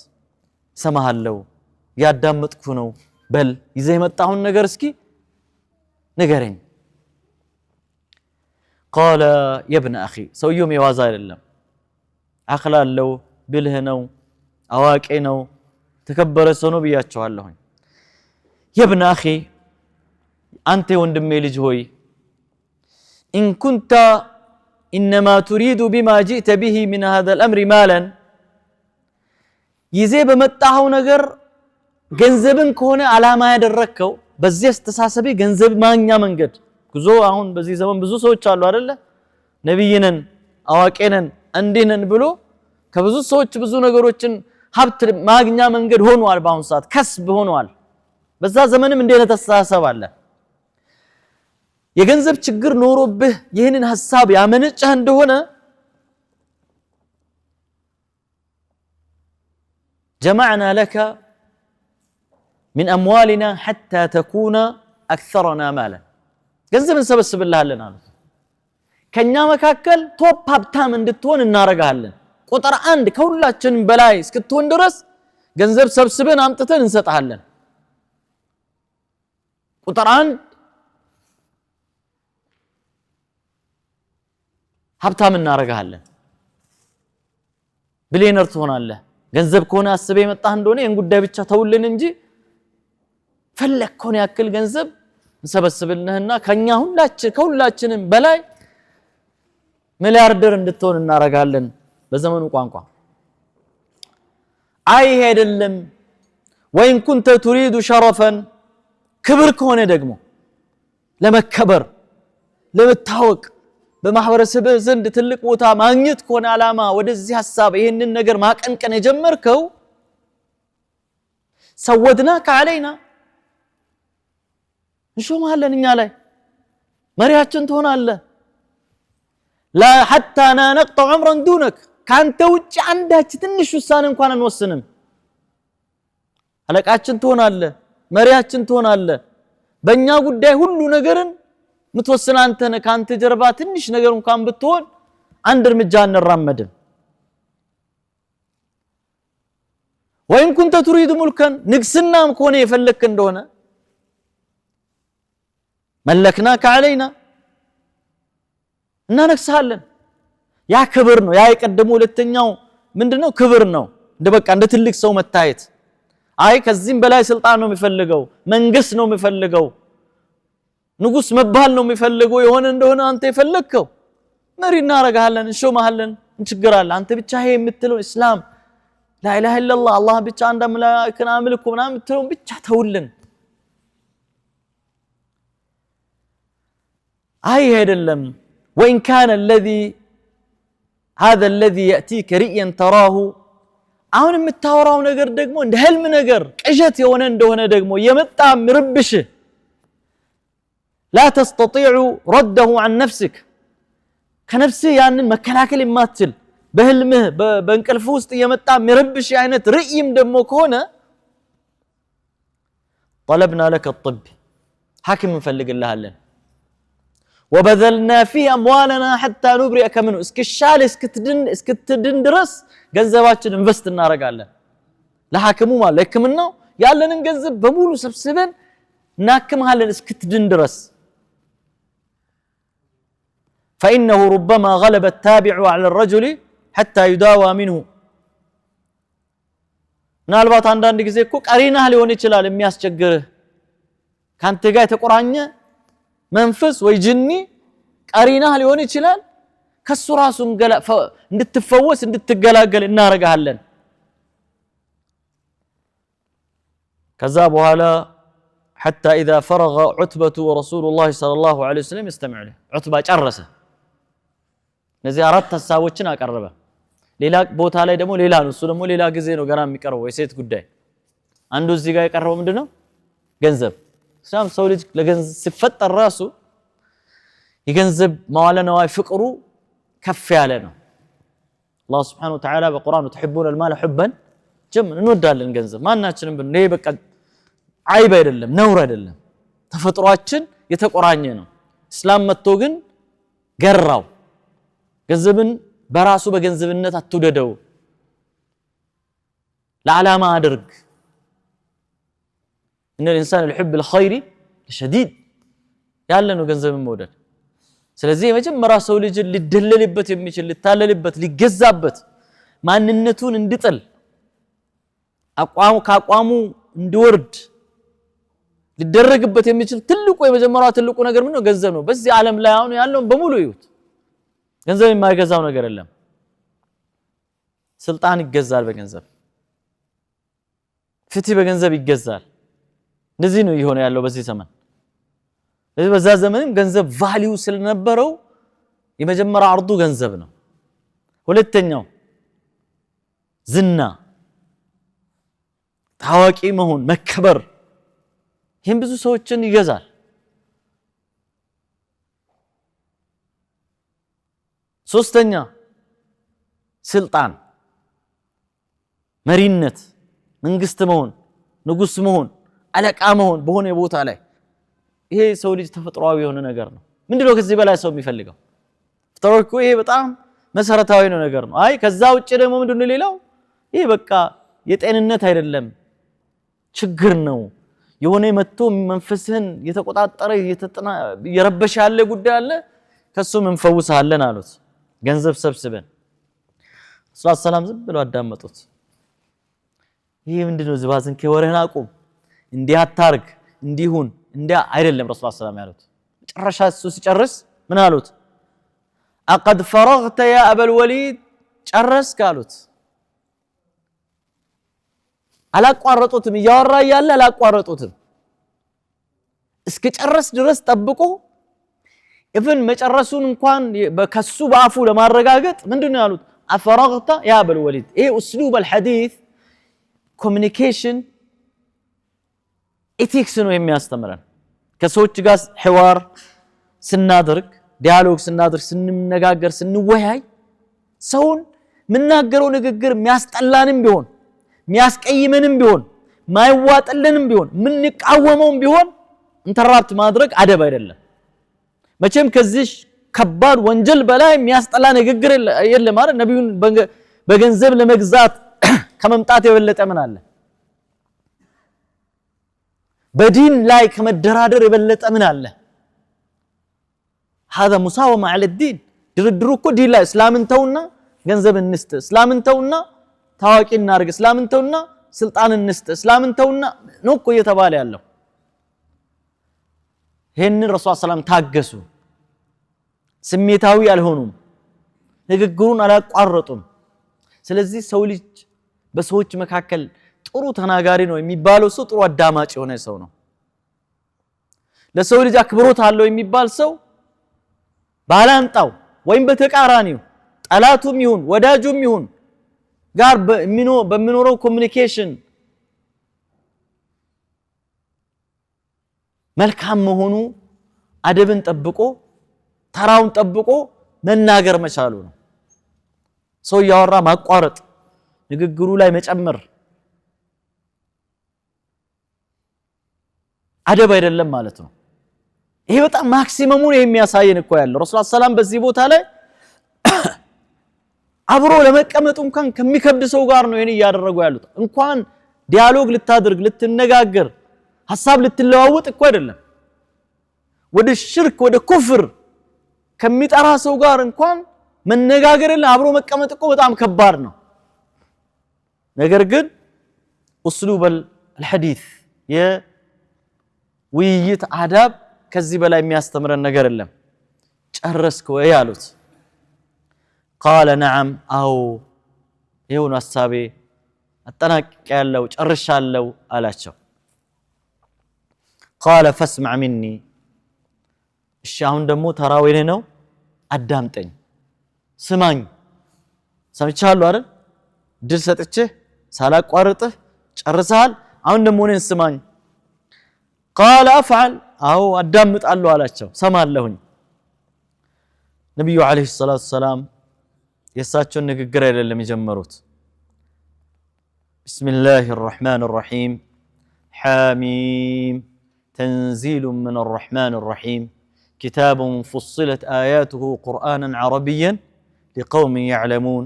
سمح الله يا دامتك نو بل إذا متعون نجرسكي نجرين قال يا ابن أخي سو يوم يوازايل الله عقلا لو بلهنو أواكينو تكبر سنو بياتشو هاللهن يا ابن أخي أنت وندمي لجهوي إن كنت إنما تريد بما جئت به من هذا الأمر مالا يزيب متعه نجر ገንዘብን ከሆነ አላማ ያደረከው በዚህ አስተሳሰቤ ገንዘብ ማግኛ መንገድ ጉዞ አሁን በዚህ ዘመን ብዙ ሰዎች አሉ አይደለ ነብይነን አዋቂነን እንዲነን ብሎ ከብዙ ሰዎች ብዙ ነገሮችን ሀብት ማግኛ መንገድ ሆኗል በአሁን ሰዓት ከስብ ሆኗል በዛ ዘመንም እንደነ ተሳሰብ አለ የገንዘብ ችግር ኖሮብህ ይህንን ሐሳብ ያመነጨህ እንደሆነ جمعنا لك من أموالنا حتى تكون أكثرنا مالا ገንዘብ እንሰበስብልሃለን አሉ ከኛ መካከል ቶፕ ሀብታም እንድትሆን እናረጋለን ቁጥር 1 ከሁላችን በላይ እስክትሆን ድረስ ገንዘብ ሰብስበን አምጥተን እንሰጣለን ቁጥር 1 ሀብታም እናረጋለን ቢሊየነር ትሆናለህ ገንዘብ ከሆነ አስበህ የመጣህ እንደሆነ ይሄን ጉዳይ ብቻ ተውልን እንጂ ፈለከውን ያክል ገንዘብ እንሰበስብልህና ከኛ ከሁላችንም በላይ ሚሊያርደር እንድትሆን እናረጋለን በዘመኑ ቋንቋ አይ አይደለም ወይን ኩንተ تريد شرفا ክብር ከሆነ ደግሞ ለመከበር ለመታወቅ በማህበረሰብ ዘንድ ትልቅ ቦታ ማግኘት ከሆነ አላማ ወደዚህ ሐሳብ ይሄንን ነገር ማቀንቀን የጀመርከው ሰወድናከ علينا እንሾማለን እኛ ላይ መሪያችን ትሆናለህ لا حتى نقطع عمرا دونك ካንተ ውጪ አንዳች ትንሽ ውሳኔ እንኳን አንወስንም አለቃችን ትሆናለህ መሪያችን ትሆናለህ በእኛ ጉዳይ ሁሉ ነገርን ምትወስን አንተ ነህ ካንተ ጀርባ ትንሽ ነገር እንኳን ብትሆን አንድ እርምጃ እንራመድም ወይን ኩንተ تريد ملكا ንግስናም ከሆነ የፈለክ እንደሆነ ملكناك علينا እና ነክሳለን ያ ክብር ነው ያ የቀደሙ ሁለተኛው ምንድነው ክብር ነው እንደ በቃ እንደ ትልቅ ሰው መታየት አይ ከዚህም በላይ ስልጣን ነው የሚፈልገው መንግስት ነው የሚፈልገው ንጉስ መባል ነው የሚፈልገው የሆነ እንደሆነ አንተ የፈለከው መሪ እናረጋለን እንሾማለን እንችግራለን አንተ ብቻ ይሄ የምትለው እስላም لا اله الا الله الله ብቻ አንድ አምላክን አምልኩ ምናምን የምትለው ብቻ ተውልን አይ አይደለም وإن كان هذا الذي يأتيك رئيا تراه አሁን የምታወራው ነገር ደግሞ እንደ ህልም ነገር ቅዠት የሆነ እንደሆነ ደግሞ የመጣ ምርብሽ لا تستطيع رده عن نفسك ከነፍስህ ያንን መከላከል የማትችል በህልምህ በእንቅልፍ ውስጥ የመጣ ምርብሽ አይነት ርዕይም ደግሞ ከሆነ طلبنا لك الطب حاكم እንፈልግልሃለን وبذلنا فيه أموالنا حتى نبرئك منه اسكشال اسكتدن درس ገንዘባችን ኢንቨስት እናረጋለን ለሐኪሙ ማለት ለሕክምናው ያለንን ገንዘብ በሙሉ ሰብስበን እናክምሃለን እስክትድን ድረስ فإنه ربما غلب التابع على الرجل حتى يداوى منه ምናልባት አንዳንድ ጊዜ እኮ ቀሪናህ ሊሆን ይችላል የሚያስቸግርህ ካንተ ጋር የተቆራኘ መንፈስ ወይ ጅኒ ቀሪናህ ሊሆን ይችላል ከሱ ራሱ እንድትፈወስ እንድትገላገል እናረጋለን ከዛ በኋላ حتى إذا فرغ عتبة ورسول الله صلى الله عليه وسلم يستمع له عتبة ጨረሰ እነዚህ አራት ሐሳቦችን አቀረበ ሌላ ቦታ ላይ ደግሞ ሌላ ነው እሱ ደግሞ ሌላ ጊዜ ነው ገና የሚቀርበው የሴት ጉዳይ አንዱ እዚህ ጋር የቀረበው ምንድነው ገንዘብ ሰው ልጅ ለገንዘብ ሲፈጠር ራሱ የገንዘብ መዋለ ነዋይ ፍቅሩ ከፍ ያለ ነው አላህ Subhanahu Wa Ta'ala በቁርአኑ تحبون المال حبا ጀም እንወዳለን ገንዘብ ማናችንም ብንኔ በቃ አይብ አይደለም ነውር አይደለም ተፈጥሯችን የተቆራኘ ነው እስላም መጥቶ ግን ገራው ገንዘብን በራሱ በገንዘብነት አትውደደው ለዓላማ አድርግ ان الانسان يحب الخير شديد ያለ ነው ገንዘብን መውደድ ስለዚህ የመጀመሪያ ሰው ልጅ ሊደለልበት የሚችል ሊታለልበት ሊገዛበት ማንነቱን እንዲጥል አቋሙ እንዲወርድ ሊደረግበት የሚችል ትልቁ የመጀመሪያው ትልቁ ነገር ምንድነው ገንዘብ ነው በዚህ ዓለም ላይ አሁን ያለው በሙሉ ይሁት ገንዘብ የማይገዛው ነገር የለም ስልጣን ይገዛል በገንዘብ ፍትህ በገንዘብ ይገዛል እንደዚህ ነው ይሆነ ያለው በዚህ ዘመን ስለዚህ በዛ ዘመንም ገንዘብ ቫልዩ ስለነበረው የመጀመሪያ አርዱ ገንዘብ ነው ሁለተኛው ዝና ታዋቂ መሆን መከበር ይሄን ብዙ ሰዎችን ይገዛል ሶስተኛ ስልጣን መሪነት መንግስት መሆን ንጉስ መሆን አለቃ መሆን በሆነ ቦታ ላይ ይሄ ሰው ልጅ ተፈጥሯዊ የሆነ ነገር ነው ምንድነው ከዚህ በላይ ሰው የሚፈልገው ተወርኩ ይሄ በጣም መሰረታዊ ነው ነገር ነው አይ ከዛ ውጪ ደግሞ ምንድነው ሌላው ይሄ በቃ የጤንነት አይደለም ችግር ነው የሆነ መጥቶ መንፈስህን የተቆጣጠረ የረበሽ ያለ ጉዳይ አለ ከሱ መንፈውሳለን አሉት ገንዘብ ሰብስበን ሰለላሁ ዐለይሂ ወሰለም ዝም ብለው አዳመጡት ይሄ ምንድነው ዝባዝን ከወረህና አቁም እንዲህ አታርግ እንዲሁን እንዳ አይደለም ረሱላህ ሰለላሁ ዐለይሂ ወሰለም ያሉት መጨረሻ እሱ ሲጨርስ ምን አሉት አቀድ ፈረግተ ያ አበል ወሊድ ጨረስክ አሉት አላቋረጡትም ያወራ ያለ አላቋረጡትም እስከ ጨረስ ድረስ ጠብቆ ኢቭን መጨረሱን እንኳን በከሱ ባፉ ለማረጋገጥ ምንድነው ያሉት አፈረግተ ያ አበል ወሊድ ይሄ اسلوب الحديث communication ethics ነው የሚያስተምረን ከሰዎች ጋር ሐዋር ስናደርግ ዲያሎግ ስናደርግ ስንነጋገር ስንወያይ ሰውን ምናገረው ንግግር የሚያስጠላንም ቢሆን የሚያስቀይመንም ቢሆን ማይዋጥልንም ቢሆን ምንቃወመውም ቢሆን ኢንተራፕት ማድረግ አደብ አይደለም መቼም ከዚህ ከባድ ወንጀል በላይ የሚያስጠላ ንግግር የለም ማለት ነብዩን በገንዘብ ለመግዛት ከመምጣት የበለጠ ምን አለ በዲን ላይ ከመደራደር የበለጠ ምን አለ هذا مساومه على الدين ድርድሩ እኮ ዲን ላይ እስላምን ተውና ገንዘብ እንስጥ እስላምን ተውና ታዋቂ እናርግ እስላምን ተውና ስልጣን እንስጥ እስላምን ተውና ነው እኮ እየተባለ ያለው ይሄንን ረሱል ሰላም ታገሱ ስሜታዊ አልሆኑም ንግግሩን አላቋረጡም ስለዚህ ሰው ልጅ በሰዎች መካከል ጥሩ ተናጋሪ ነው የሚባለው ሰው ጥሩ አዳማጭ የሆነ ሰው ነው ለሰው ልጅ አክብሮት አለው የሚባል ሰው ባላንጣው ወይም በተቃራኒው ጠላቱም ይሁን ወዳጁም ይሁን ጋር በሚኖረው ኮሙኒኬሽን መልካም መሆኑ አደብን ጠብቆ ተራውን ጠብቆ መናገር መቻሉ ነው ሰው ያወራ ማቋረጥ ንግግሩ ላይ መጨመር አደብ አይደለም ማለት ነው ይሄ በጣም ማክሲመሙን የሚያሳየን እኮ ያለው ረሱል ሰላም በዚህ ቦታ ላይ አብሮ ለመቀመጥ እንኳን ከሚከብድ ሰው ጋር ነው ይሄን ያደረጉ ያሉት እንኳን ዲያሎግ ልታደርግ ልትነጋገር ሐሳብ ልትለዋወጥ እኮ አይደለም ወደ ሽርክ ወደ ኩፍር ከሚጠራ ሰው ጋር እንኳን መነጋገርና አብሮ መቀመጥ እኮ በጣም ከባድ ነው ነገር ግን اسلوب الحديث የውይይት አዳብ ከዚህ በላይ የሚያስተምረን ነገር የለም ጨረስኩ ወይ አሉት قال نعم او ይሁን ሐሳቤ አጠናቅቄያለሁ ጨርሻለሁ አላቸው قال فاسمع مني እሺ አሁን ደግሞ ተራው የኔ ነው አዳምጠኝ ስማኝ ሰምቻለሁ አይደል ድል ሰጥቼ ሳላቋርጥህ ጨርሰሃል አሁን ደግሞ እኔን ስማኝ قال افعل او አዳምጣለሁ አላቸው ሰማለሁኝ ነብዩ አለይሂ ሰላቱ ሰላም የሳቸውን ንግግር አይደለም የጀመሩት بسم الله الرحمن الرحيم حاميم تنزيل من الرحمن الرحيم كتاب فصلت آياته قرآنا عربيا لقوم يعلمون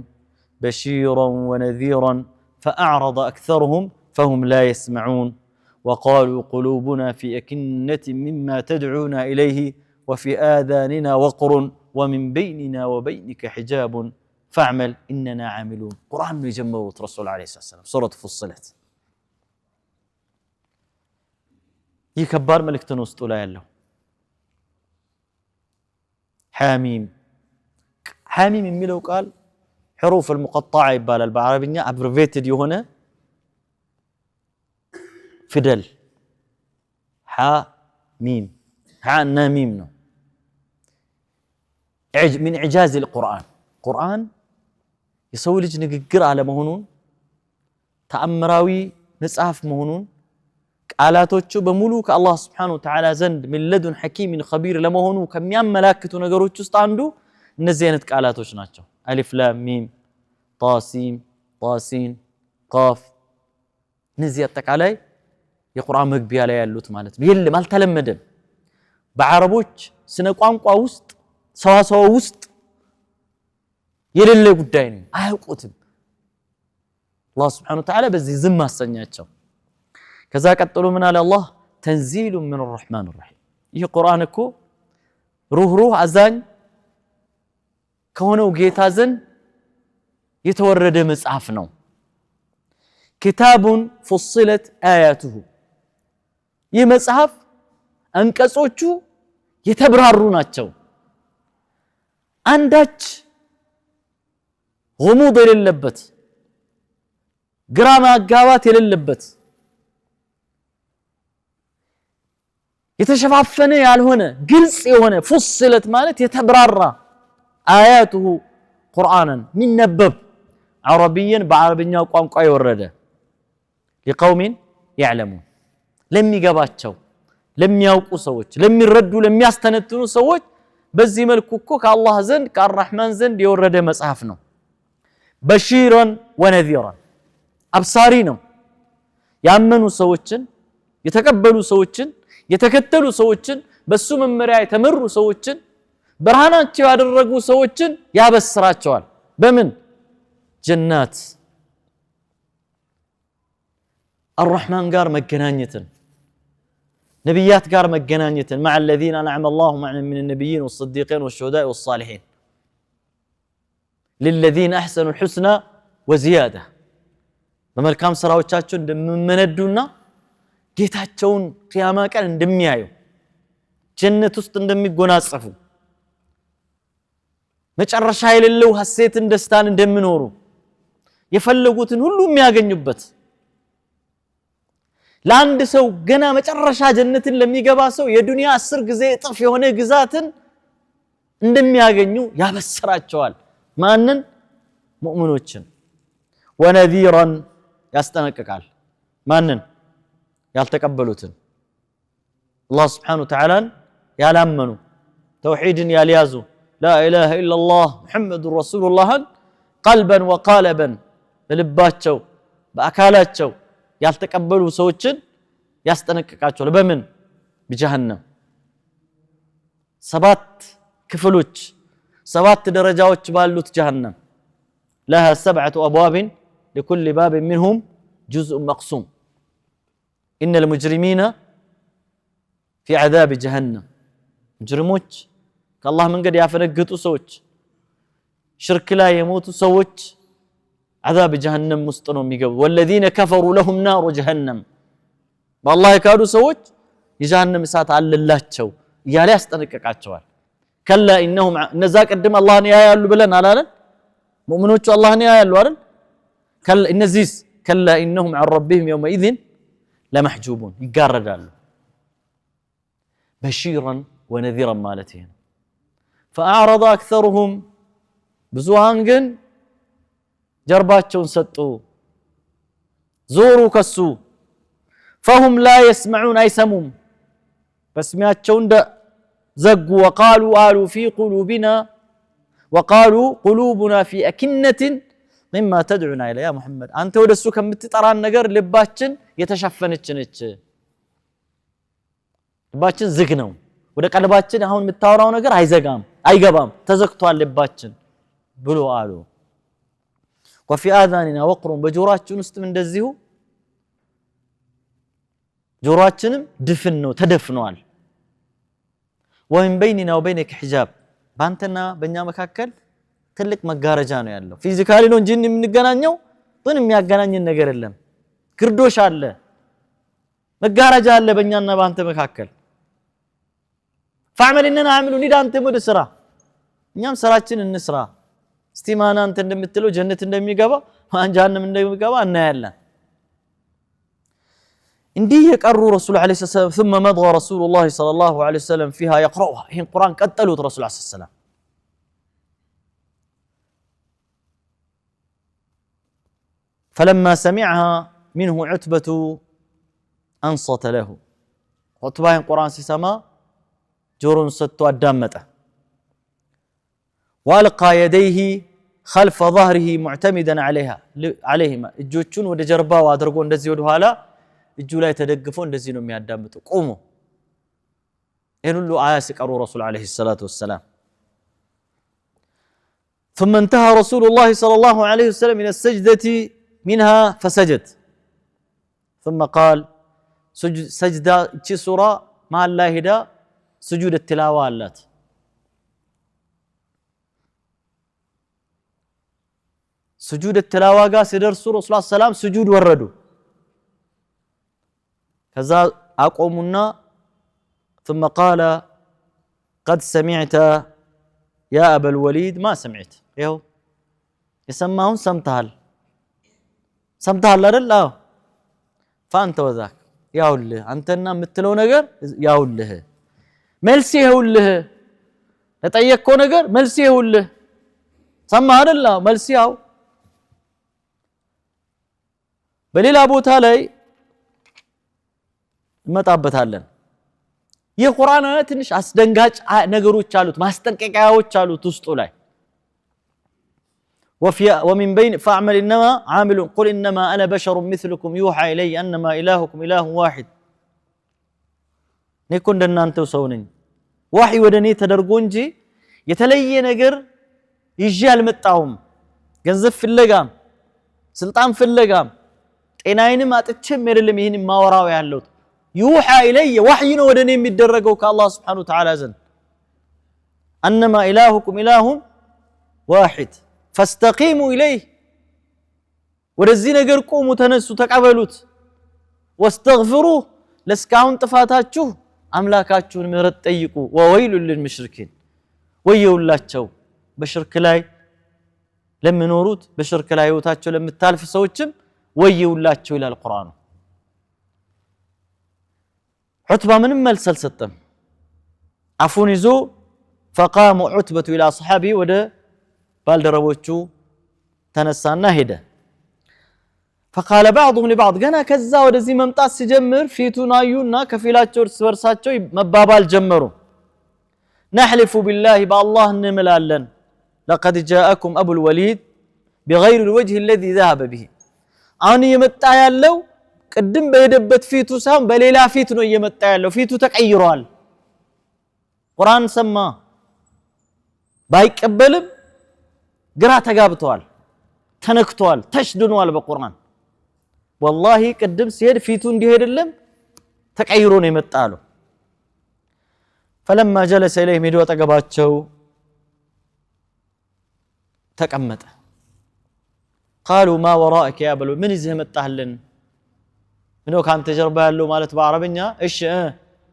بشيرا ونذيرا فأعرض أكثرهم فهم لا يسمعون وقالوا قلوبنا في أكنة مما تدعونا إليه وفي آذاننا وقر ومن بيننا وبينك حجاب فاعمل إننا عاملون قرآن يجمعه رسول عليه الصلاة والسلام سورة فصلت يكبر ملك تنوست ولا يلو حاميم حاميم የሚለው ቃል حروف المقطعة ይባላል በአረብኛ abbreviated የሆነ ፊደል ሐ ሚም ሐ እና ሚም ነው من إعجاز القرآن ቁርአን የሰው ልጅ ንግግር አለ መሆኑን ተአምራዊ መጽሐፍ መሆኑን ቃላቶቹ በሙሉ ከአላህ Subhanahu Wa Ta'ala ዘንድ من لدن حكيم خبير ለመሆኑ ከሚያመላክቱ ነገሮች ውስጥ አንዱ እነዚህ አይነት ቃላቶች ናቸው አሊፍ ላም ሚም ጣ ሲን ጣ ሲን ቃፍ እነዚህ አጠቃላይ የቁርአን መግቢያ ላይ ያሉት ማለት ነው የለም አልተለመደም በአረቦች ስነ ቋንቋ ውስጥ ሰዋሰው ውስጥ የሌለ ጉዳይ ነው አያውቁትም አላህ Subhanahu Wa Ta'ala በዚህ ዝም አሰኛቸው ከዛ ቀጥሎ ምን አለ አላህ ተንዚሉ من الرحمن الرحيم ይህ ቁርአን እኮ ሩህ አዛኝ ከሆነው ጌታ ዘንድ የተወረደ መጽሐፍ ነው كتاب فصلت آياته ይህ መጽሐፍ አንቀጾቹ የተብራሩ ናቸው አንዳች غموض የሌለበት ግራ ማጋባት የሌለበት የተሸፋፈነ ያልሆነ ግልጽ የሆነ فصلت ማለት የተብራራ آياته قرآنا ሚነበብ عربيا بعربኛ ቋንቋ የወረደ لقوم يعلمون ለሚገባቸው ለሚያውቁ ሰዎች ለሚረዱ ለሚያስተነትኑ ሰዎች በዚህ መልኩ እኮ ከአላህ ዘንድ ከአርራህማን ዘንድ የወረደ መጽሐፍ ነው بشيرا ونذيرا አብሳሪ ነው ያመኑ ሰዎችን የተቀበሉ ሰዎችን የተከተሉ ሰዎችን በሱ መመሪያ የተመሩ ሰዎችን ብርሃናቸው ያደረጉ ሰዎችን ያበስራቸዋል በምን ጀናት الرحمن ጋር መገናኘትን ነብያት ጋር መገናኘትን مع الذين انعم الله من النبيين والصديقين والشهداء والصالحين للذين احسنوا الحسنى وزياده በመልካም ስራዎቻቸው እንደምመነዱና ጌታቸውን ቂያማ ቀን እንደሚያዩ ጀነት ውስጥ እንደሚጎናጸፉ መጨረሻ የሌለው ሐሴትን ደስታን እንደሚኖሩ የፈለጉትን ሁሉ የሚያገኙበት ለአንድ ሰው ገና መጨረሻ ጀነትን ለሚገባ ሰው የዱንያ 10 ጊዜ እጥፍ የሆነ ግዛትን እንደሚያገኙ ያበስራቸዋል ማንን ሙእሚኖችን ወነዚራን ያስጠነቅቃል ማንን ያልተቀበሉትን አላህ Subhanahu Wa Ta'ala ያላመኑ ተውሂድን ያልያዙ لا اله الا الله محمد رسول الله قلبا وقالبا በልባቸው በአካላቸው ያልተቀበሉ ሰዎችን ያስጠነቅቃቸዋል በምን በጀሃነም 7 ክፍሎች 7 ደረጃዎች ባሉት ጀሃነም لها 7 ابواب لكل باب منهم جزء مقسوم إن المجرمين في عذاب جهنم مجرموች ከአላህ መንገድ ያፈነገጡ ሰዎች ሽርክ ላይ የሞቱ ሰዎች عذاب جهنم ውስጥ ነው የሚገቡ والذين كفروا لهم نار جهنم በአላህ የካዱ ሰዎች የጀሃነም እሳት አለላቸው እያለ ያስጠነቅቃቸዋል كلا إنهم እነዛ ቀደም አላህን ያያሉ ብለን አላለን ሙእሚኖቹ አላህን ያያሉ አይደል እነዚህስ كلا إنهم عن ربهم يومئذ لمحجوبون ይጋረዳሉ بشيرا ونذيرا مالتهم فأعرض أكثرهم ብዙሃን ግን ጀርባቸውን ሰጡ ዞሩ ከሱ فهم لا يسمعون አይሰሙም በስሚያቸውን زقوا وقالوا آلوا في قلوبنا وقالوا قلوبنا في أكنة مما تدعونا إليه يا محمد أنت ودسو ከምትጠራን ነገር ልባችን የተሸፈነች ነች ልባችን ዝግ ነው ወደ ቀልባችን አሁን የምታወራው ነገር አይገባም ተዘግቷል ልባችን ብሎ አሉ وفي آذاننا وقر በጆሮአችን ውስጥም እንደዚሁ ጆሮአችንም ድፍን ነው ተደፍኗል ومن بيننا وبينك حجاب ባንተና በእኛ መካከል ትልቅ መጋረጃ ነው ያለው ፊዚካሊ ነው እንጂ የምንገናኘው ግን የሚያገናኝን ነገር የለም ግርዶሽ አለ መጋረጃ አለ በእኛና ባንተ መካከል فاعمل اننا عامل ندى انت ወደ ስራ እኛም ስራችን እንስራ እስቲ ማን አንተ እንደምትለው ጀነት እንደሚገባ ማን ጀሃነም እንደሚገባ እናያለን እንዲህ የቀሩ ረሱል አለይሂ ሰላም ثم مضى رسول الله صلى الله عليه وسلم فيها يقرأها ይሄን ቁርአን ቀጠሉት ረሱል አለይሂ ሰላም فلما سمعها منه عتبة أنصت له عتبة القرآن سيسما جورن ستو أدامته والقى يديه خلف ظهره معتمدا عليهما እጆቹን ወደ ጀርባው አድርጎ እንደዚህ ወደ ኋላ እጁ ላይ ተደግፎ እንደዚህ ነው የሚያዳምጠው ቆሞ ይሄን ሁሉ አያ ሲቀሩ ረሱል አለይሂ ሰላቱ ወሰለም ثم انتهى رسول الله صلى الله عليه وسلم من السجدة منها فسجد ثم قال سجدة سورة مع الله دا سجود التلاوة اللات سجود التلاوة قاس يدرسوا رسول الله صلى الله عليه وسلم سجود وردوا كذا أقومنا ثم قال قد سمعت يا أبا الوليد ما سمعت يهو يسمعون سمتها لا فأنت وذاك ياولله أنتنا متلو نجر ياولله ملسي ياولله لتأيكو نجر ملسي ياولله سمع الله ملسي ياو بليل أبو تالي ما تابتهالن ይህ ቁርአን ትንሽ አስደንጋጭ ነገሮች አሉት ማስጠንቀቂያዎች አሉት ውስጡ ላይ ومن بين فاعمل انما عامل قل انما انا بشر مثلكم يوحى الي انما الهكم اله واحد ነኝ እንደናንተው ሰው ነኝ ወህይ ወደኔ ተደርጎ እንጂ የተለየ ነገር ይዤ አልመጣሁም ገንዘብ ፍለጋም ስልጣን ፍለጋም ጤናዬንም አጥቼም አይደለም ይሄን ማወራው ያለው يوحى إلي وحي ودني يمدرجوا كالله سبحانه وتعالى زن أنما إلهكم إله واحد فاستقيموا إليه ورزينا قرقوا متنسوا تقبلوت واستغفروه لسكاون تفاتاتشو أملاكاتشو مرت تيقوا وويل للمشركين ويو الله تشو بشرك لاي لما نوروت بشرك لاي وتاتشو لما التالف سوتشم ويو الله تشو إلى القرآن عتبة من ملسل ستم عفوني زو فقام عتبة إلى أصحابه وده بالدروتشو تنسانا هدا فقال بعضهم لبعض قنا كذا وده زي ممتاز سجمر في تنايونا كفيلاتشو سورساتشو مبابال جمروا نحلف بالله بالله نملالن لقد جاءكم أبو الوليد بغير الوجه الذي ذهب به أني يمتع يالو قدم بيدبت فيتو سام بليلا فيتو ነው እየመጣ ያለው ፊቱ ተቀይሯል ቁርአን ሰማ ባይቀበልም ግራ ተጋብቷል ተነክቷል ተሽድኗል በቁርአን والله قدم سيد فيتو እንዲህ አይደለም ተቀይሮ ነው የመጣሉ فلما جلس اليه ሄዶ አጠገባቸው ተቀመጠ قالوا ما وراءك يا بلو من ይዘህ መጣህልን ምነው ካንተ ጀርባ ያለው ማለት በአረብኛ እሺ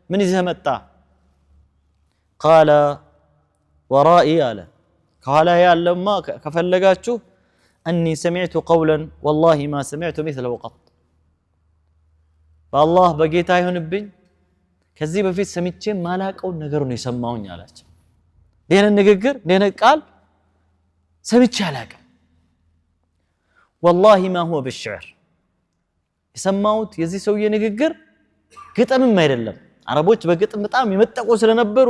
من ይዘህ መጣ قال ورائي አለ ከኋላ ያለማ ከፈለጋችሁ اني سمعت قولا والله ما سمعت مثله قط بالله በጌታ ይሁንብኝ ከዚህ በፊት ሰምቼ ማላቀው ነገር ነው የሰማውኝ አላቸው ደህነ ንግግር ደህነ ቃል ሰምቼ አላቀም والله ما هو بالشعر የሰማውት የዚህ ሰውዬ ንግግር ግጥምም አይደለም አረቦች በግጥም በጣም የመጠቁ ስለነበሩ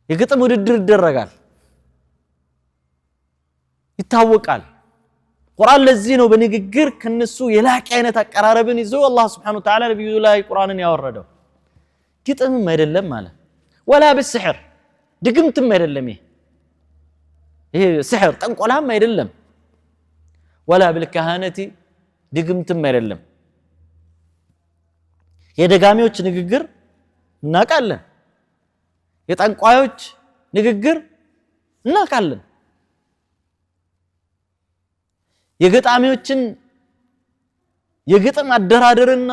የግጥም ውድድር ይደረጋል ይታወቃል ቁርአን ለዚህ ነው በንግግር ከነሱ የላቀ አይነት አቀራረብን ይዞ አላህ Subhanahu Wa Ta'ala ነብዩ ላይ ቁርአንን ያወረደው ግጥምም አይደለም ማለት ወላ بالسحر ድግምትም አይደለም ይሄ ሲህር ጠንቆላም አይደለም ወላ بالكهانة ድግምትም አይደለም የደጋሚዎች ንግግር እናቃለን የጠንቋዮች ንግግር እናቃለን የገጣሚዎችን የግጥም አደራደርና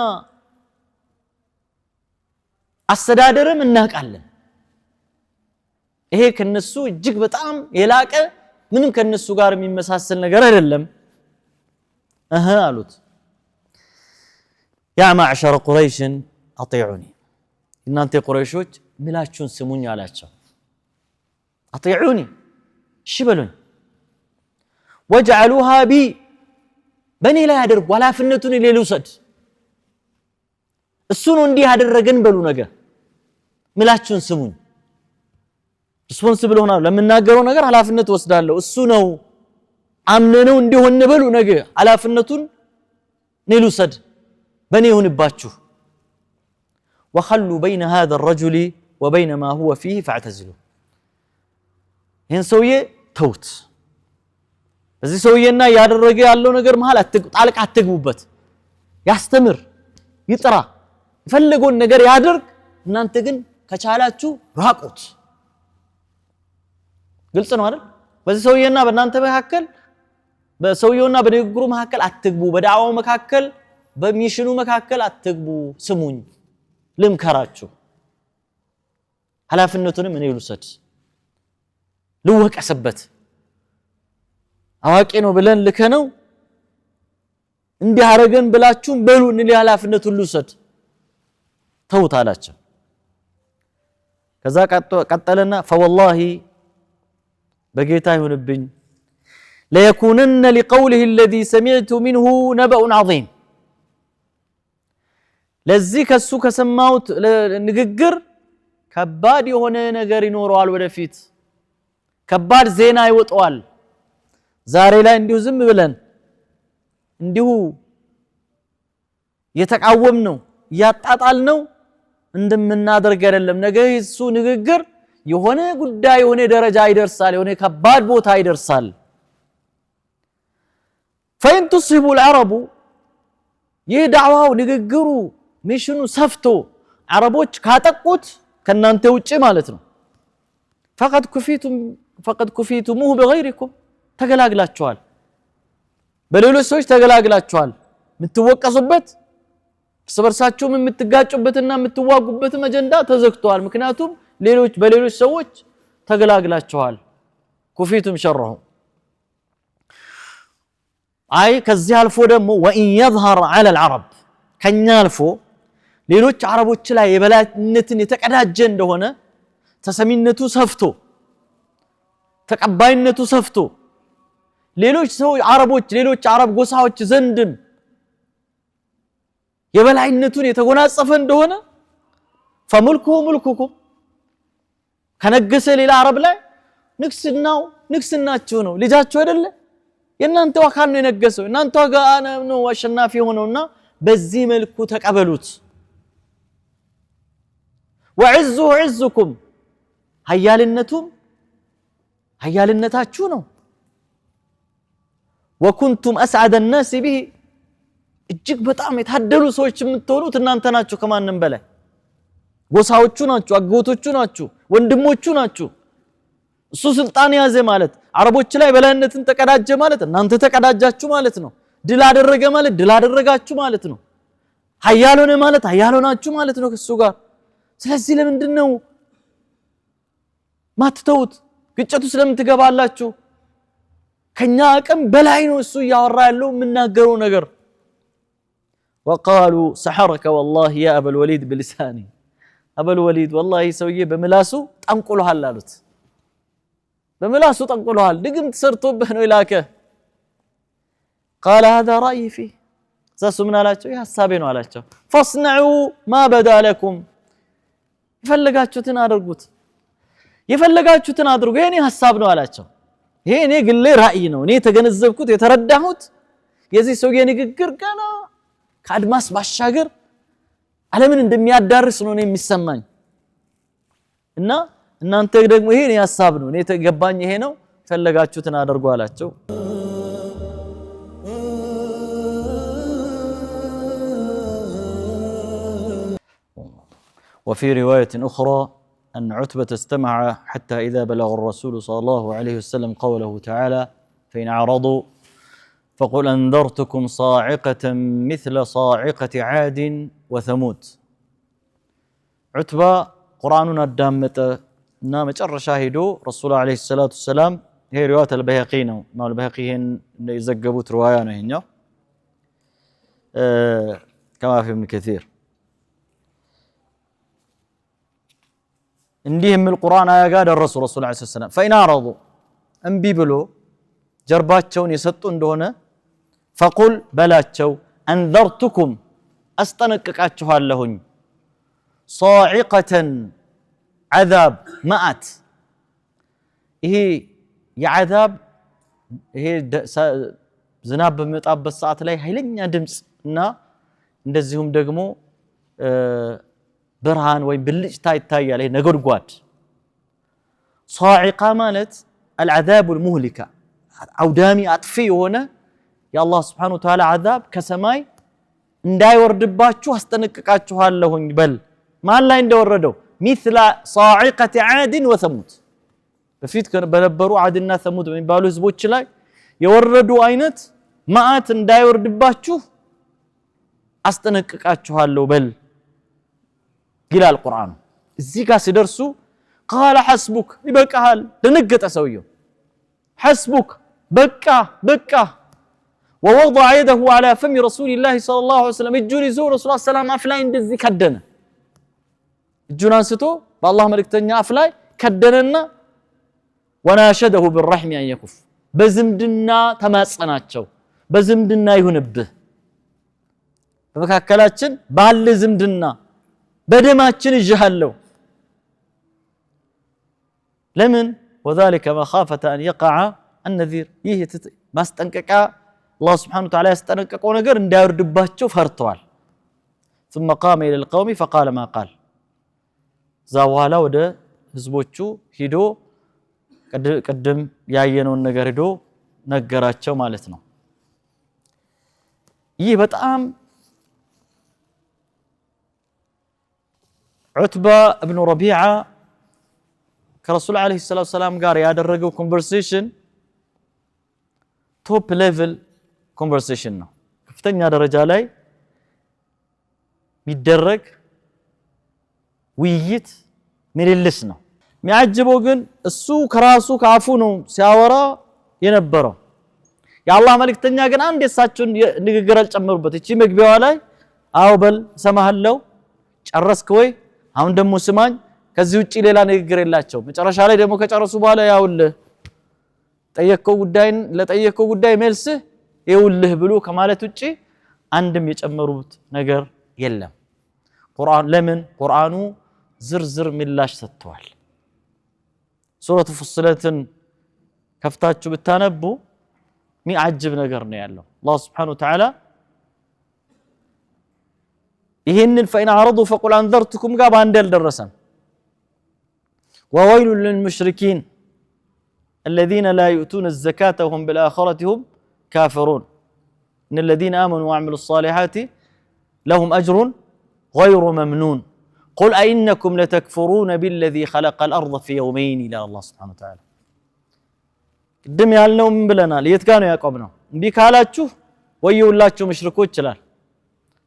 አስተዳደርም እናቃለን ይሄ ከነሱ እጅግ በጣም የላቀ ምንም ከነሱ ጋር የሚመሳሰል ነገር አይደለም አሉት يا معشر قريش اطيعوني እናንተ ቁረይሾች ሚላችሁን ስሙኝ አላቸው اطيعوني እሺ በሉኝ وجعلوها بي بني لا ያደርጉ ኃላፊነቱን ሌሉሰድ እሱ ነው እንዲህ ያደረገን በሉ ነገ ሚላችሁን ስሙኝ ሪስፖንሲብል ሆናለሁ ለምናገረው ነገር ኃላፊነት ወስዳለሁ እሱ ነው አምነነው እንዲሆን በሉ ነገ ኃላፊነቱን ሌሉሰድ በኔ ይሁንባችሁ وخلوا بين هذا الرجل وبين ما هو فيه فاعتزلوا ይህን ሰውዬ ተውት በዚህ ሰውዬና ያደረገ ያለው ነገር መሃል ጣልቃ አትግቡበት ያስተምር ይጥራ ይፈልገውን ነገር ያድርግ እናንተ ግን ከቻላችሁ ራቁት ግልጽ ነው አይደል በዚህ ሰውዬና በእናንተ መካከል በሰውዬውና በንግግሩ መካከል አትግቡ በዳዓው መካከል በሚሽኑ መካከል አትግቡ ስሙኝ ልምከራችሁ ኃላፊነቱንም እኔ ልውሰድ ልወቀስበት አዋቂ ነው ብለን ልከነው እንዲህ አረገን ብላችሁ በሉ እኔ ኃላፊነቱን ልውሰድ ተውታላችሁ ከዛ ቀጠለና فوالله በጌታ ይሁንብኝ ليكونن لقوله الذي سمعت منه نبأ عظيم ለዚህ ከሱ ከሰማውት ንግግር ከባድ የሆነ ነገር ይኖረዋል ወደፊት ከባድ ዜና ይወጣዋል ዛሬ ላይ እንዲሁ ዝም ብለን እንዲሁ የተቃወም ነው ያጣጣል ነው እንደምናደርግ አይደለም ነገ እሱ ንግግር የሆነ ጉዳይ የሆነ ደረጃ ይደርሳል የሆነ ከባድ ቦታ ይደርሳል فإن تصيبوا العرب يدعوا ንግግሩ ሚሽኑ ሰፍቶ አረቦች ካጠቁት ከናንተ ውጪ ማለት ነው فقد كفيتموه بغيركم ተገላግላችኋል በሌሎች ሰዎች ተገላግላችኋል ምትወቀሱበት ስበርሳችሁም የምትጋጩበትና የምትዋጉበት አጀንዳ ተዘግቷል ምክንያቱም በሌሎች ሰዎች ተገላግላችኋል كفيتم شره አይ ከዚህ አልፎ ደግሞ وان يظهر على العرب ከኛ አልፎ ሌሎች አረቦች ላይ የበላይነትን የተቀዳጀ እንደሆነ ተሰሚነቱ ሰፍቶ ተቀባይነቱ ሰፍቶ ሌሎች አረብ ጎሳዎች ዘንድም የበላይነቱን የተጎናጸፈ እንደሆነ فملكه ملككم ከነገሰ ሌላ አረብ ላይ ንግስናችሁ ነው ልጃችሁ አይደለ የናንተ አካል ነው የነገሰው እናንተ ጋር ነው አሸናፊ ሆነውና በዚህ መልኩ ተቀበሉት وعزه عزكم هيالنتاችሁ ነው وكنتم اسعد الناس به እጅግ በጣም የታደሉ ሰዎች የምትሆኑት እናንተ ናችሁ ከማንም በላይ ጎሳዎቹ ናችሁ አጎቶቹ ናችሁ ወንድሞቹ ናችሁ እሱ ስልጣን ያዘ ማለት አረቦች ላይ በላይነትን ተቀዳጀ ማለት እናንተ ተቀዳጃችሁ ማለት ነው ድል አደረገ ማለት ድል አደረጋችሁ ማለት ነው ኃያል ሆነ ማለት ኃያል ሆናችሁ ማለት ነው ከሱ ጋር ስለዚህ ለምንድነው ማትተውት ግጭቱ ስለምን ትገባላችሁ ከኛ አቅም በላይ ነው እሱ ያወራ ያለው የምናገረው ነገር وقالوا سحرك والله يا ابا الوليد بلسانه ابا الوليد والله سويه بملاسو ጠንቁልሃል አሉት በመላሱ ጠንቁልሃል ድግምት ሰርቶብህ ነው ይላከ قال هذا رايي فيه ዘሱ ምን አላቸው ያሳቤ ነው አላቸው فاصنعوا ما بدا لكم የፈለጋችሁትን አድርጉ የኔ ሐሳብ ነው አላቸው ይሄ እኔ ግሌ ራእይ ነው እኔ ተገነዘብኩት የተረዳሁት የዚህ ሰውዬ ንግግር ገና ከአድማስ ባሻገር ዓለምን እንደሚያዳርስ ነው የሚሰማኝ እና እናንተ ደግሞ ይሄ እኔ ሐሳብ ነው እኔ ተገባኝ ይሄ ነው ፈለጋችሁትን አድርጉ አላቸው وفي رواية أخرى أن عتبة استمع حتى إذا بلغ الرسول صلى الله عليه وسلم قوله تعالى فإن أعرضوا فقل أنذرتكم صاعقة مثل صاعقة عاد وثمود عتبة قرآننا الدامة نام جر شاهدوا رسول عليه الصلاة والسلام هي رواية البيهقين ما البيهقيين يزقبوا روايانا هنا كما في ابن كثير እንዲህም القرآن አያ ጋር ደረሱ ረሱል ሰለላሁ ዐለይሂ ወሰለም فإن أعرضوا እንቢ ብሎ ጀርባቸውን የሰጡ እንደሆነ فقل በላቸው أنذرتكم አስጠነቅቃችኋለሁኝ صاعقة عذاب مأت ይሄ የዓዛብ ይሄ ዝናብ በሚመጣበት ሰዓት ላይ ኃይለኛ ድምጽና እንደዚሁም ደግሞ برهان وين بلجታ ይታያል ይሄ ነጎድጓድ صاعقة ማለት العذاب المهلكة አውዳሚ አጥፊ የሆነ የአላህ Subhanahu Wa Ta'ala عذاب ከሰማይ እንዳይወርድባችሁ አስጠነቅቃችኋለሁኝ በል ማን ላይ እንደወረደው مثل صاعقة عاد وثمود በፊት በነበሩ ዓድና ሰሙድ የሚባሉ ህዝቦች ላይ የወረዱ አይነት ማአት እንዳይወርድባችሁ አስጠነቅቃችኋለሁ በል ይላል ቁርአን እዚህ ጋር ሲደርሱ قال حسبك ይበቃሃል ደነገጠ ሰውየው حسبك በቃ ووضع يده على فم رسول الله صلى الله عليه وسلم እጁን ይዞ ረሱል ሰላም አፍ ላይ እንደዚህ ከደነ እጁን አንስቶ በአላህ መልእክተኛ አፍ ላይ ከደነና وناشده بالرحم ان يكف በዝምድና ተማጸናቸው በዝምድና ይሁንብህ በመካከላችን ባለ ዝምድና بدماችን ይجሃለው ለምን وذلك مخافة أن يقع النذير ይህ ማስጠንቀቂያ الله سبحانه وتعالى ያስጠነቀቀው ነገር እንዳይወርድባቸው ፈርተዋል ثم قام إلى القوم فقال ما قال ዛዋላ ወደ ህዝቦቹ ሂዶ ቀደም ያየነውን ነገር ሂዶ ነገራቸው ማለት ነው ይህ በጣም عتبة ابن ربيعة كرسول عليه الصلاة والسلام قال يا درجوا conversation top level conversation ነው ከፍተኛ ደረጃ ላይ የሚደረግ ውይይት ምልልስ ነው የሚያጅበው ግን እሱ ከራሱ ካፉ ነው ሲያወራ የነበረው የአላህ መልእክተኛ ግን አንድ የሳቸውን ንግግር አልጨመሩበት እቺ መግቢያዋ ላይ አውበል ሰማሃለው ጨረስክ ወይ አሁን ደሞ ስማኝ ከዚህ ውጪ ሌላ ንግግር የላቸው መጨረሻ ላይ ደሞ ከጨረሱ በኋላ ያውልህ ለጠየቀው ጉዳይ መልስ ይውልህ ብሎ ከማለት ውጪ አንድም የጨመሩት ነገር የለም ቁርአን ለምን ቁርአኑ ዝርዝር ምላሽ ሰጥቷል ሱረቱ ፉስለትን ከፍታችሁ ብታነቡ ሚዓጅብ ነገር ነው ያለው አላህ Subhanahu Wa Ta'ala ይሄንን فإن أعرضوا فقل أنذرتكم ጋር ባንድ ያልደረሰን وويل للمشركين الذين لا يؤتون الزكاة وهم بالآخرة هم كافرون إن الذين آمنوا وعملوا الصالحات لهم أجر غير ممنون قل أئنكم لتكفرون بالذي خلق الأرض في يومين إلى الله سبحانه وتعالى قدم يالنو من بلنا ليتكانوا يقومنا እንዲህ ካላችሁ ወየውላችሁ ሙሽሪኮች ይላል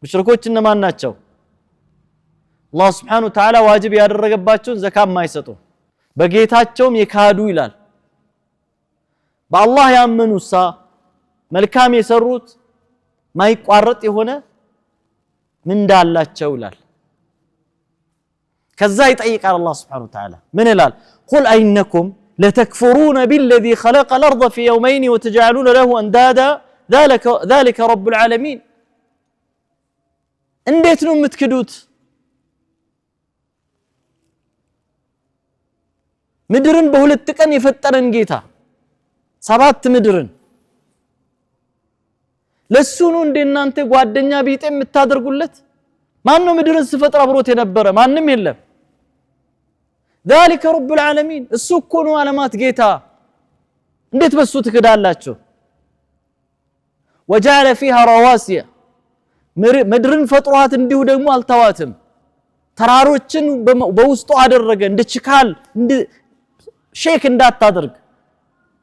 ሙሽሪኮች እነማን ናቸው አላህ Subhanahu Wa Ta'ala ዋጅብ ያደረገባቸውን ዘካት ማይሰጡ በጌታቸውም የካዱ ይላል በአላህ ያመኑሳ መልካም የሰሩት ማይቋረጥ የሆነ ምንዳ አላቸው ይላል ከዛ ይጠይቃል አላህ Subhanahu Wa Ta'ala ምን ይላል قل أئنكم لتكفرون بالذي خلق الأرض في يومين وتجعلون له أندادا ذلك رب العالمين እንዴት ነው የምትክዱት ምድርን በሁለት ቀን የፈጠረን ጌታ ሰባት ምድርን ለሱ ነው እንደናንተ ጓደኛ ቢጤ የምታደርጉለት ማን ነው ምድርን ሲፈጥር አብሮት የነበረ ማንንም የለም ذلك رب العالمين እሱ እኮ ነው ዓለማት ጌታ እንዴት በሱ ትክዳላችሁ وجعل فيها رواسي ምድርን ፈጥሯት እንዲሁ ደግሞ አልተዋትም ተራሮችን በውስጡ አደረገ እንደ ችካል እንደ ሼክ እንዳታደርግ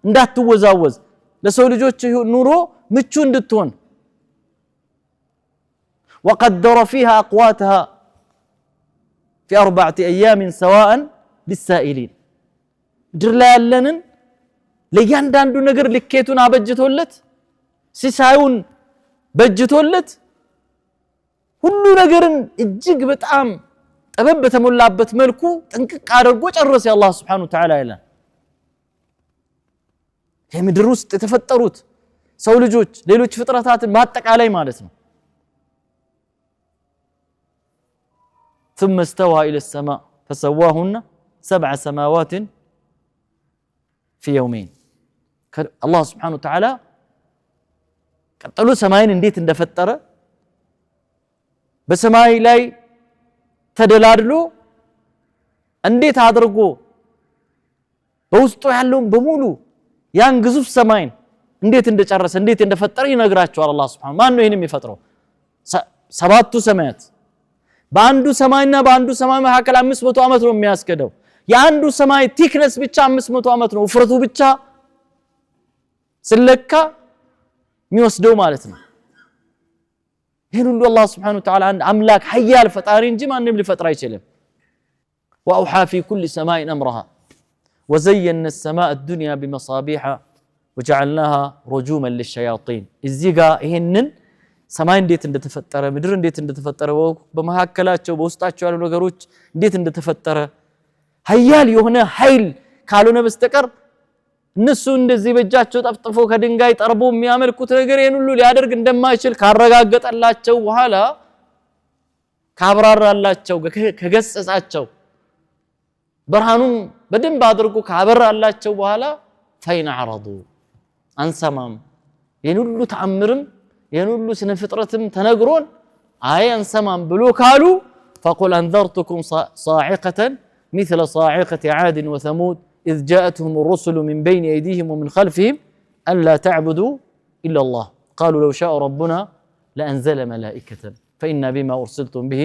እንዳትወዛወዝ ለሰው ልጆች ኑሮ ምቹ እንድትሆን وقدر فيها أقواتها في 4 أيام سواء للسائلين ምድር ላይ ያለንን ለእያንዳንዱ ነገር ልኬቱን አበጅቶለት ሲሳዩን በጅቶለት ሁሉ ነገርን እጅግ በጣም ጥበብ በተሞላበት መልኩ ጥንቅቅ አድርጎ ጨረሰ አላህ Subhanahu Wa Ta'ala ይላል ከምድር ውስጥ የተፈጠሩት ሰው ልጆች ሌሎች ፍጥረታትን ማጠቃላይ ማለት ነው ثم استوى إلى السماء فسواهن 7 سماوات في يومين الله سبحانه وتعالى ቀጥሎ ሰማይን እንዴት እንደፈጠረ በሰማይ ላይ ተደላድሎ እንዴት አድርጎ በውስጡ ያለውን በሙሉ ያን ግዙፍ ሰማይን እንዴት እንደጨረሰ እንዴት እንደፈጠረ ይነግራቸዋል አላህ Subhanahu ማን ነው ይሄን የሚፈጥረው ሰባቱ ሰማያት በአንዱ ሰማይና በአንዱ ሰማይ መካከል 500 ዓመት ነው የሚያስከደው የአንዱ ሰማይ ቲክነስ ብቻ 500 ዓመት ነው ውፍረቱ ብቻ ስለካ የሚወስደው ማለት ነው ይሄን ሁሉ አላህ Subhanahu Wa Ta'ala አምላክ ኃያል ፈጣሪ እንጂ ማንንም ሊፈጥር አይችልም وأوحى في كل سماء أمرها وزينا السماء الدنيا بمصابيح وجعلناها رجوما للشياطين እዚህ ጋር ይሄንን ሰማይ እንዴት እንደተፈጠረ ምድር እንዴት እንደተፈጠረ በመሐከላቸው በውስጣቸው ያሉ ነገሮች እንዴት እንደተፈጠረ ኃያል የሆነ ኃይል ካልሆነ በስተቀር እነሱ እንደዚህ በእጃቸው ጠፍጥፎ ከድንጋይ ጠርቦ የሚያመልኩት ነገር ይሄን ሁሉ ሊያደርግ እንደማይችል ካረጋገጠላቸው በኋላ ካብራራላቸው ከገጸጻቸው ብርሃኑን በደንብ አድርጎ ካበራላቸው በኋላ ፈይና አረዱ አንሰማም ይሄን ሁሉ ተአምርም ይሄን ሁሉ ስነ ፍጥረትም ተነግሮን አይ አንሰማም ብሎ ካሉ فقل انذرتكم صاعقة مثل صاعقة عاد وثمود إذ جاءتهم الرسل من بين أيديهم ومن خلفهم ألا تعبدوا إلا الله قالوا لو شاء ربنا لأنزل ملائكة فإنا بما أرسلتم به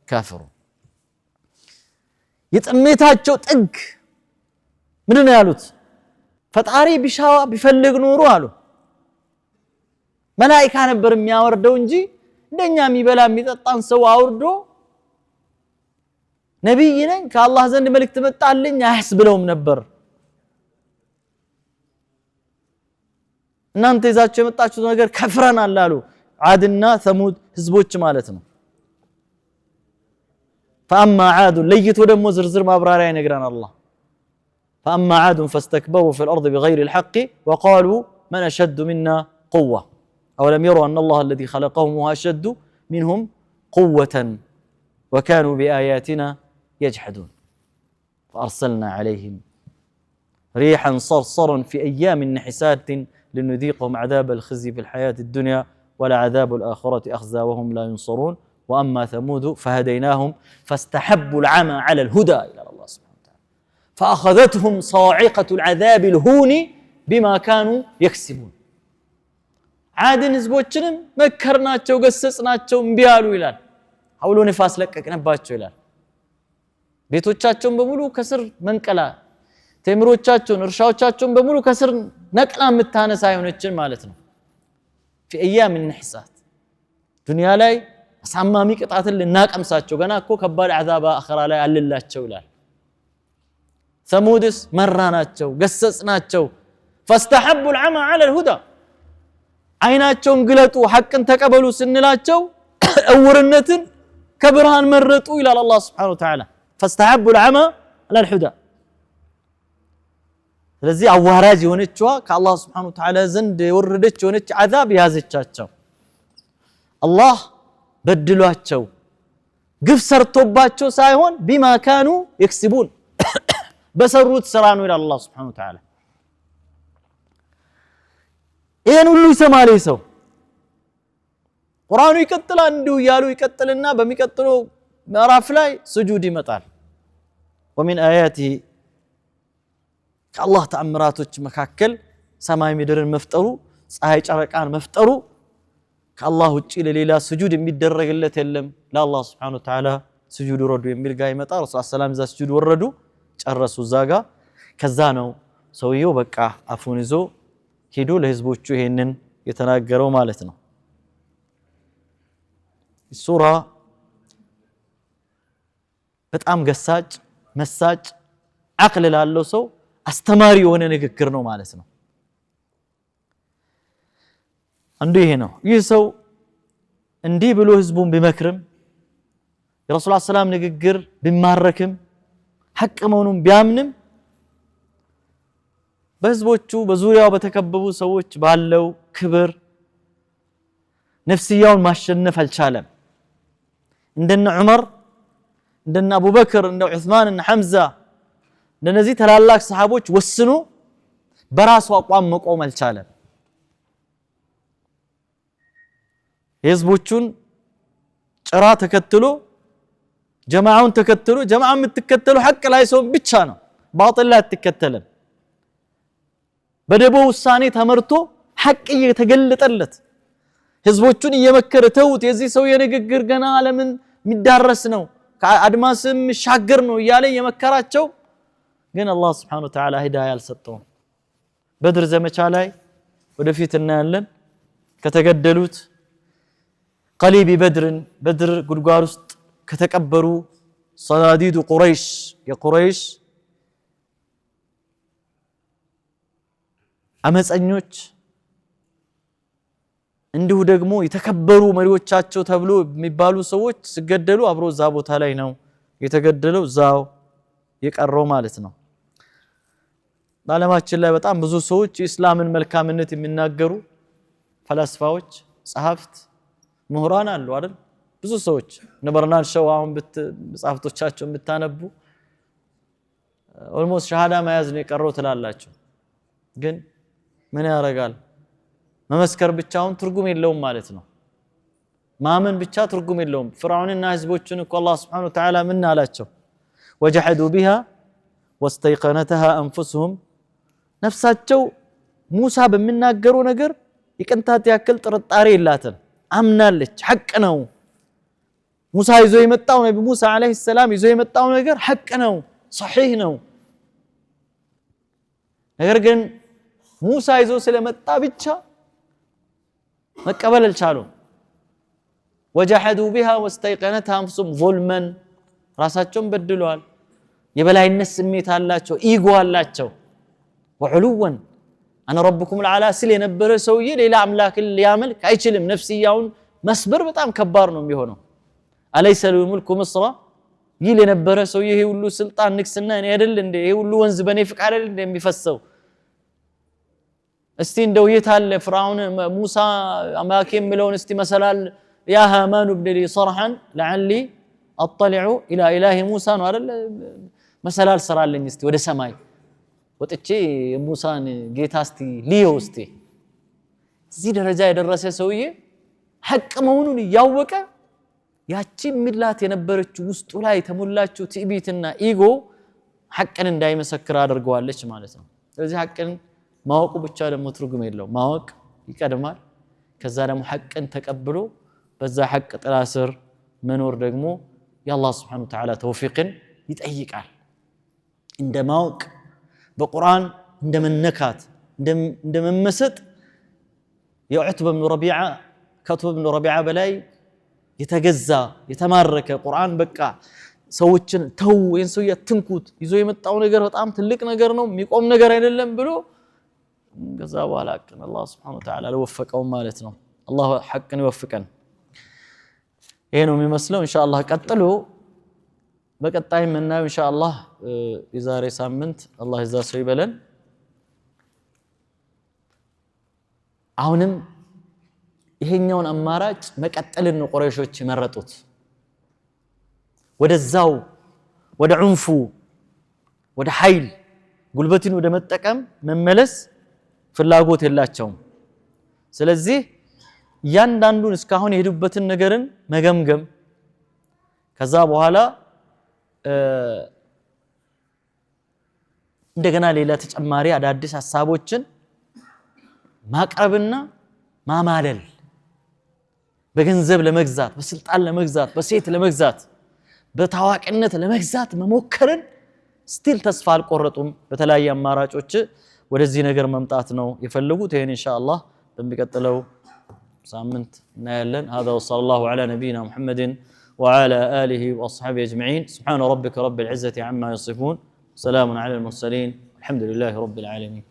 كافرون يتأميتاتشو تق ምንድን ነው ያሉት ፈጣሪ ቢሻዋ ቢፈልግ ኖሮ አሉ መላእክት ነበር የሚያወርደው እንጂ እንደኛ የሚበላ የሚጠጣን ሰው አውርዶ ነብይ ነኝ ከአላህ ዘንድ መልእክት መጣልኝ አያስብለውም ነበር እናንተ ይዛችሁ የመጣችሁት ነገር ከፍረናል አሉ ዓድና ሰሙድ ህዝቦች ማለት ነው فأما عاد ليت ودم زرزر مابراري ينقران الله فأما عاد فاستكبروا في الأرض بغير الحق وقالوا من أشد منا قوة أولم يروا أن الله الذي خلقهم هو أشد منهم قوة وكانوا بآياتنا يجحدون فأرسلنا عليهم ريحا صرصرا في أيام نحسات لنذيقهم عذاب الخزي في الحياة الدنيا ولعذاب الآخرة أخزى وهم لا ينصرون وأما ثمود فهديناهم فاستحبوا العمى على الهدى إلى الله سبحانه وتعالى فأخذتهم صاعقة العذاب الهون بما كانوا يكسبون ዓድን ህዝቦችንም መከርናቸው ገሰጽናቸው እምቢ አሉ ይላል አውሎ ንፋስ ለቀቅንባቸው ይላል ቤቶቻቸውን በሙሉ ከስር መንቀላ ተምሮቻቸውን እርሻዎቻቸውን በሙሉ ከስር ነቅላ የምታነሳ አይሆነችን ማለት ነው في ايام النحسات ዱንያ ላይ አሳማሚ ቅጣትን ልናቀምሳቸው ገና እኮ ከባድ عذاب አኺራ ላይ አለላቸው ይላል ثمودስ መራናቸው ገሰጽናቸው فاستحبوا العمى على الهدى አይናቸውን ግለጡ ሐቅን ተቀበሉ ስንላቸው እውርነትን ከብርሃን መረጡ ይላል አላህ Subhanahu Wa Ta'ala فاستحبوا العمى على الهدى ስለዚህ አዋራጅ የሆነችዋ ከአላህ Subhanahu Wa Ta'ala ዘንድ የወረደች የሆነች عذاب ያዘቻቸው አላህ በድሏቸው ግፍ ሰርቶባቸው ሳይሆን بما كانوا يكسبون በሰሩት ስራ ነው ይላል አላህ Subhanahu Wa Ta'ala ይሄን ሁሉ ይሰማል ሰው ቁርአኑ ይቀጥላል እንዲሁ ያሉ ይቀጥልና በሚቀጥለው ምዕራፍ ላይ ስጁድ ይመጣል ومن آياته ከአላህ ተአምራቶች መካከል ሰማይ ምድርን መፍጠሩ ፀሐይ ጨረቃን መፍጠሩ ከአላህ ውጪ ለሌላ ስጁድ የሚደረግለት የለም ለአላህ Subhanahu Wa Ta'ala ስጁድ ወረዱ የሚል ጋር ይመጣ ረሱል ሰላም ዛ ስጁድ ወረዱ ጨረሱ ዛጋ ከዛ ነው ሰውየው በቃ አፉን ይዞ ሄዶ ለህዝቦቹ ይሄንን የተናገረው ማለት ነው ሱራ በጣም ገሳጭ መሳጭ አቅል ላለው ሰው አስተማሪ የሆነ ንግግር ነው ማለት ነው አንዱ ይሄ ነው ይህ ሰው እንዲህ ብሎ ህዝቡን ቢመክርም የረሱል ሰላም ንግግር ቢማረክም ሐቅ መሆኑን ቢያምንም በህዝቦቹ በዙሪያው በተከበቡ ሰዎች ባለው ክብር ነፍስያውን ማሸነፍ አልቻለም እንደነ ዑመር እንደነ አቡበክር እንደ ዑስማን እና ሐምዛ እንደነዚህ ተላላቅ ሰሃቦች ወስኑ በራሱ አቋም መቆም አልቻለም የህዝቦቹን ጭራ ተከትሎ ጀማዓውን ተከትሎ ጀማዓ የምትከተሉ ሐቅ ላይ ሰው ብቻ ነው ባጢል ላይ አትከተልም በደቦ ውሳኔ ተመርቶ ሐቅ እየተገለጠለት ህዝቦቹን እየመከረ ተውት የዚህ ሰው የንግግር ገና ዓለምን የሚዳረስ ነው ከአድማስም ሻገር ነው እያለ የመከራቸው ግን አላህ Subhanahu Wa Ta'ala ሂዳያ አልሰጠው በድር ዘመቻ ላይ ወደፊት እናያለን ከተገደሉት ቀሊቢ በድር ጉድጓድ ውስጥ ከተቀበሩ ሰናዲዱ ቁረይሽ የቁረይሽ አመፀኞች እንዲሁ ደግሞ የተከበሩ መሪዎቻቸው ተብሎ የሚባሉ ሰዎች ሲገደሉ አብሮ ዛ ቦታ ላይ ነው የተገደለው ዛው የቀረው ማለት ነው በዓለማችን ላይ በጣም ብዙ ሰዎች የእስላምን መልካምነት የሚናገሩ ፈላስፋዎች ጸሐፍት ምሁራን አሉ አይደል ብዙ ሰዎች ነበርናል ሸዋውን በጻፍቶቻቸው የምታነቡ ኦልሞስት ሸሃዳ መያዝ ነው የቀረው ትላላችሁ ግን ምን ያረጋል መመስከር ብቻውን ትርጉም የለውም ማለት ነው ማመን ብቻ ትርጉም የለውም ፍርዓውንና ህዝቦቹን እኮ አላህ Subhanahu Wa Ta'ala ምን አላቸው وجحدوا بها واستيقنتها انفسهم ነፍሳቸው ሙሳ በሚናገረው ነገር ይቀንታት ያክል ጥርጣሬ የላትም አምናለች ሐቅ ነው ሙሳ ይዞ የመጣው ነብይ ሙሳ አለይሂ ሰላም ይዞ የመጣው ነገር ሐቅ ነው صحيح ነው ነገር ግን ሙሳ ይዞ ስለመጣ ብቻ መቀበል አልቻሉም وجحدوا بها واستيقنتها انفسهم ظلما ራሳቸውን በድለዋል የበላይነት ስሜት አላቸው ኢጎ አላቸው وعلوا انا ربكم الاعلى ስለ የነበረ ሰውዬ ሌላ አምላክ ሊያመልክ አይችልም ነፍስያውን መስበር በጣም ከባድ ነው የሚሆነው አለይሰ ለሙልኩ ምስራ ይል የነበረ ሰውዬ ይሄ ሁሉ ስልጣን ንግስና እኔ አይደል እንደ ይሄ ሁሉ ወንዝ በኔ ፍቃድ አይደል እንደሚፈሰው እስቲ እንደው የታለ ፍራውን ሙሳ አምላክ የሚለውን እስቲ መሰላል يا هامان ابن لي صرحا لعلي اطلع الى اله موسى ነው አይደል መሰላል ሰራልኝ እስቲ ወደ ሰማይ ወጥቼ ሙሳን ጌታ እስቲ ሊዮ እስቲ እዚህ ደረጃ የደረሰ ሰውዬ ሐቅ መሆኑን ያወቀ ያቺ ምላት የነበረችው ውስጡ ላይ ተሞላችው ትዕቢትና ኢጎ ሐቅን እንዳይመሰክር አድርገዋለች ማለት ነው ስለዚህ ሐቅን ማወቁ ብቻ ደግሞ ትርጉም የለው ማወቅ ይቀድማል ከዛ ደግሞ ሐቅን ተቀብሎ በዛ ሐቅ ጥላ ስር መኖር ደግሞ የአላህ Subhanahu Wa Ta'ala ተውፊቅን ይጠይቃል እንደማወቅ በቁርአን እንደመነካት እንደመመሰጥ የዑትበ ብን ረቢዓ ከዑትበ ብን ረቢዓ በላይ የተገዛ የተማረከ ቁርአን በቃ ሰዎችን ተው ወይን ሰው ያትንኩት ይዞ የመጣው ነገር በጣም ትልቅ ነገር ነው የሚቆም ነገር አይደለም ብሎ ከዛ በኋላ አከን አላህ Subhanahu Wa Ta'ala ለወፈቀው ማለት ነው አላህ ሐቅን ይወፍቀን ይሄ ነው የሚመስለው ኢንሻአላህ ቀጥሎ በቀጣይ ምናየው ኢንሻአላህ የዛሬ ሳምንት አላህ ይዛ ሰው ይበለን አሁንም ይሄኛውን አማራጭ መቀጠልን ነው ቁረይሾች መረጡት ወደዛው ወደ ዑንፉ ወደ ኃይል ጉልበትን ወደ መጠቀም መመለስ ፍላጎት የላቸውም ስለዚህ ያንዳንዱን እስካሁን የሄዱበትን ነገርን መገምገም ከዛ በኋላ እንደገና ሌላ ተጨማሪ አዳዲስ ሐሳቦችን ማቅረብና ማማለል በገንዘብ ለመግዛት በስልጣን ለመግዛት በሴት ለመግዛት በታዋቂነት ለመግዛት መሞከርን ስቲል ተስፋ አልቆረጡም በተለያየ አማራጮች ወደዚህ ነገር መምጣት ነው የፈለጉት ይሄን ኢንሻአላህ በሚቀጥለው ሳምንት እናያለን هذا وصلى الله على نبينا محمد وعلى آله وأصحابه أجمعين سبحان ربك رب العزة عما يصفون سلام على المرسلين الحمد لله رب العالمين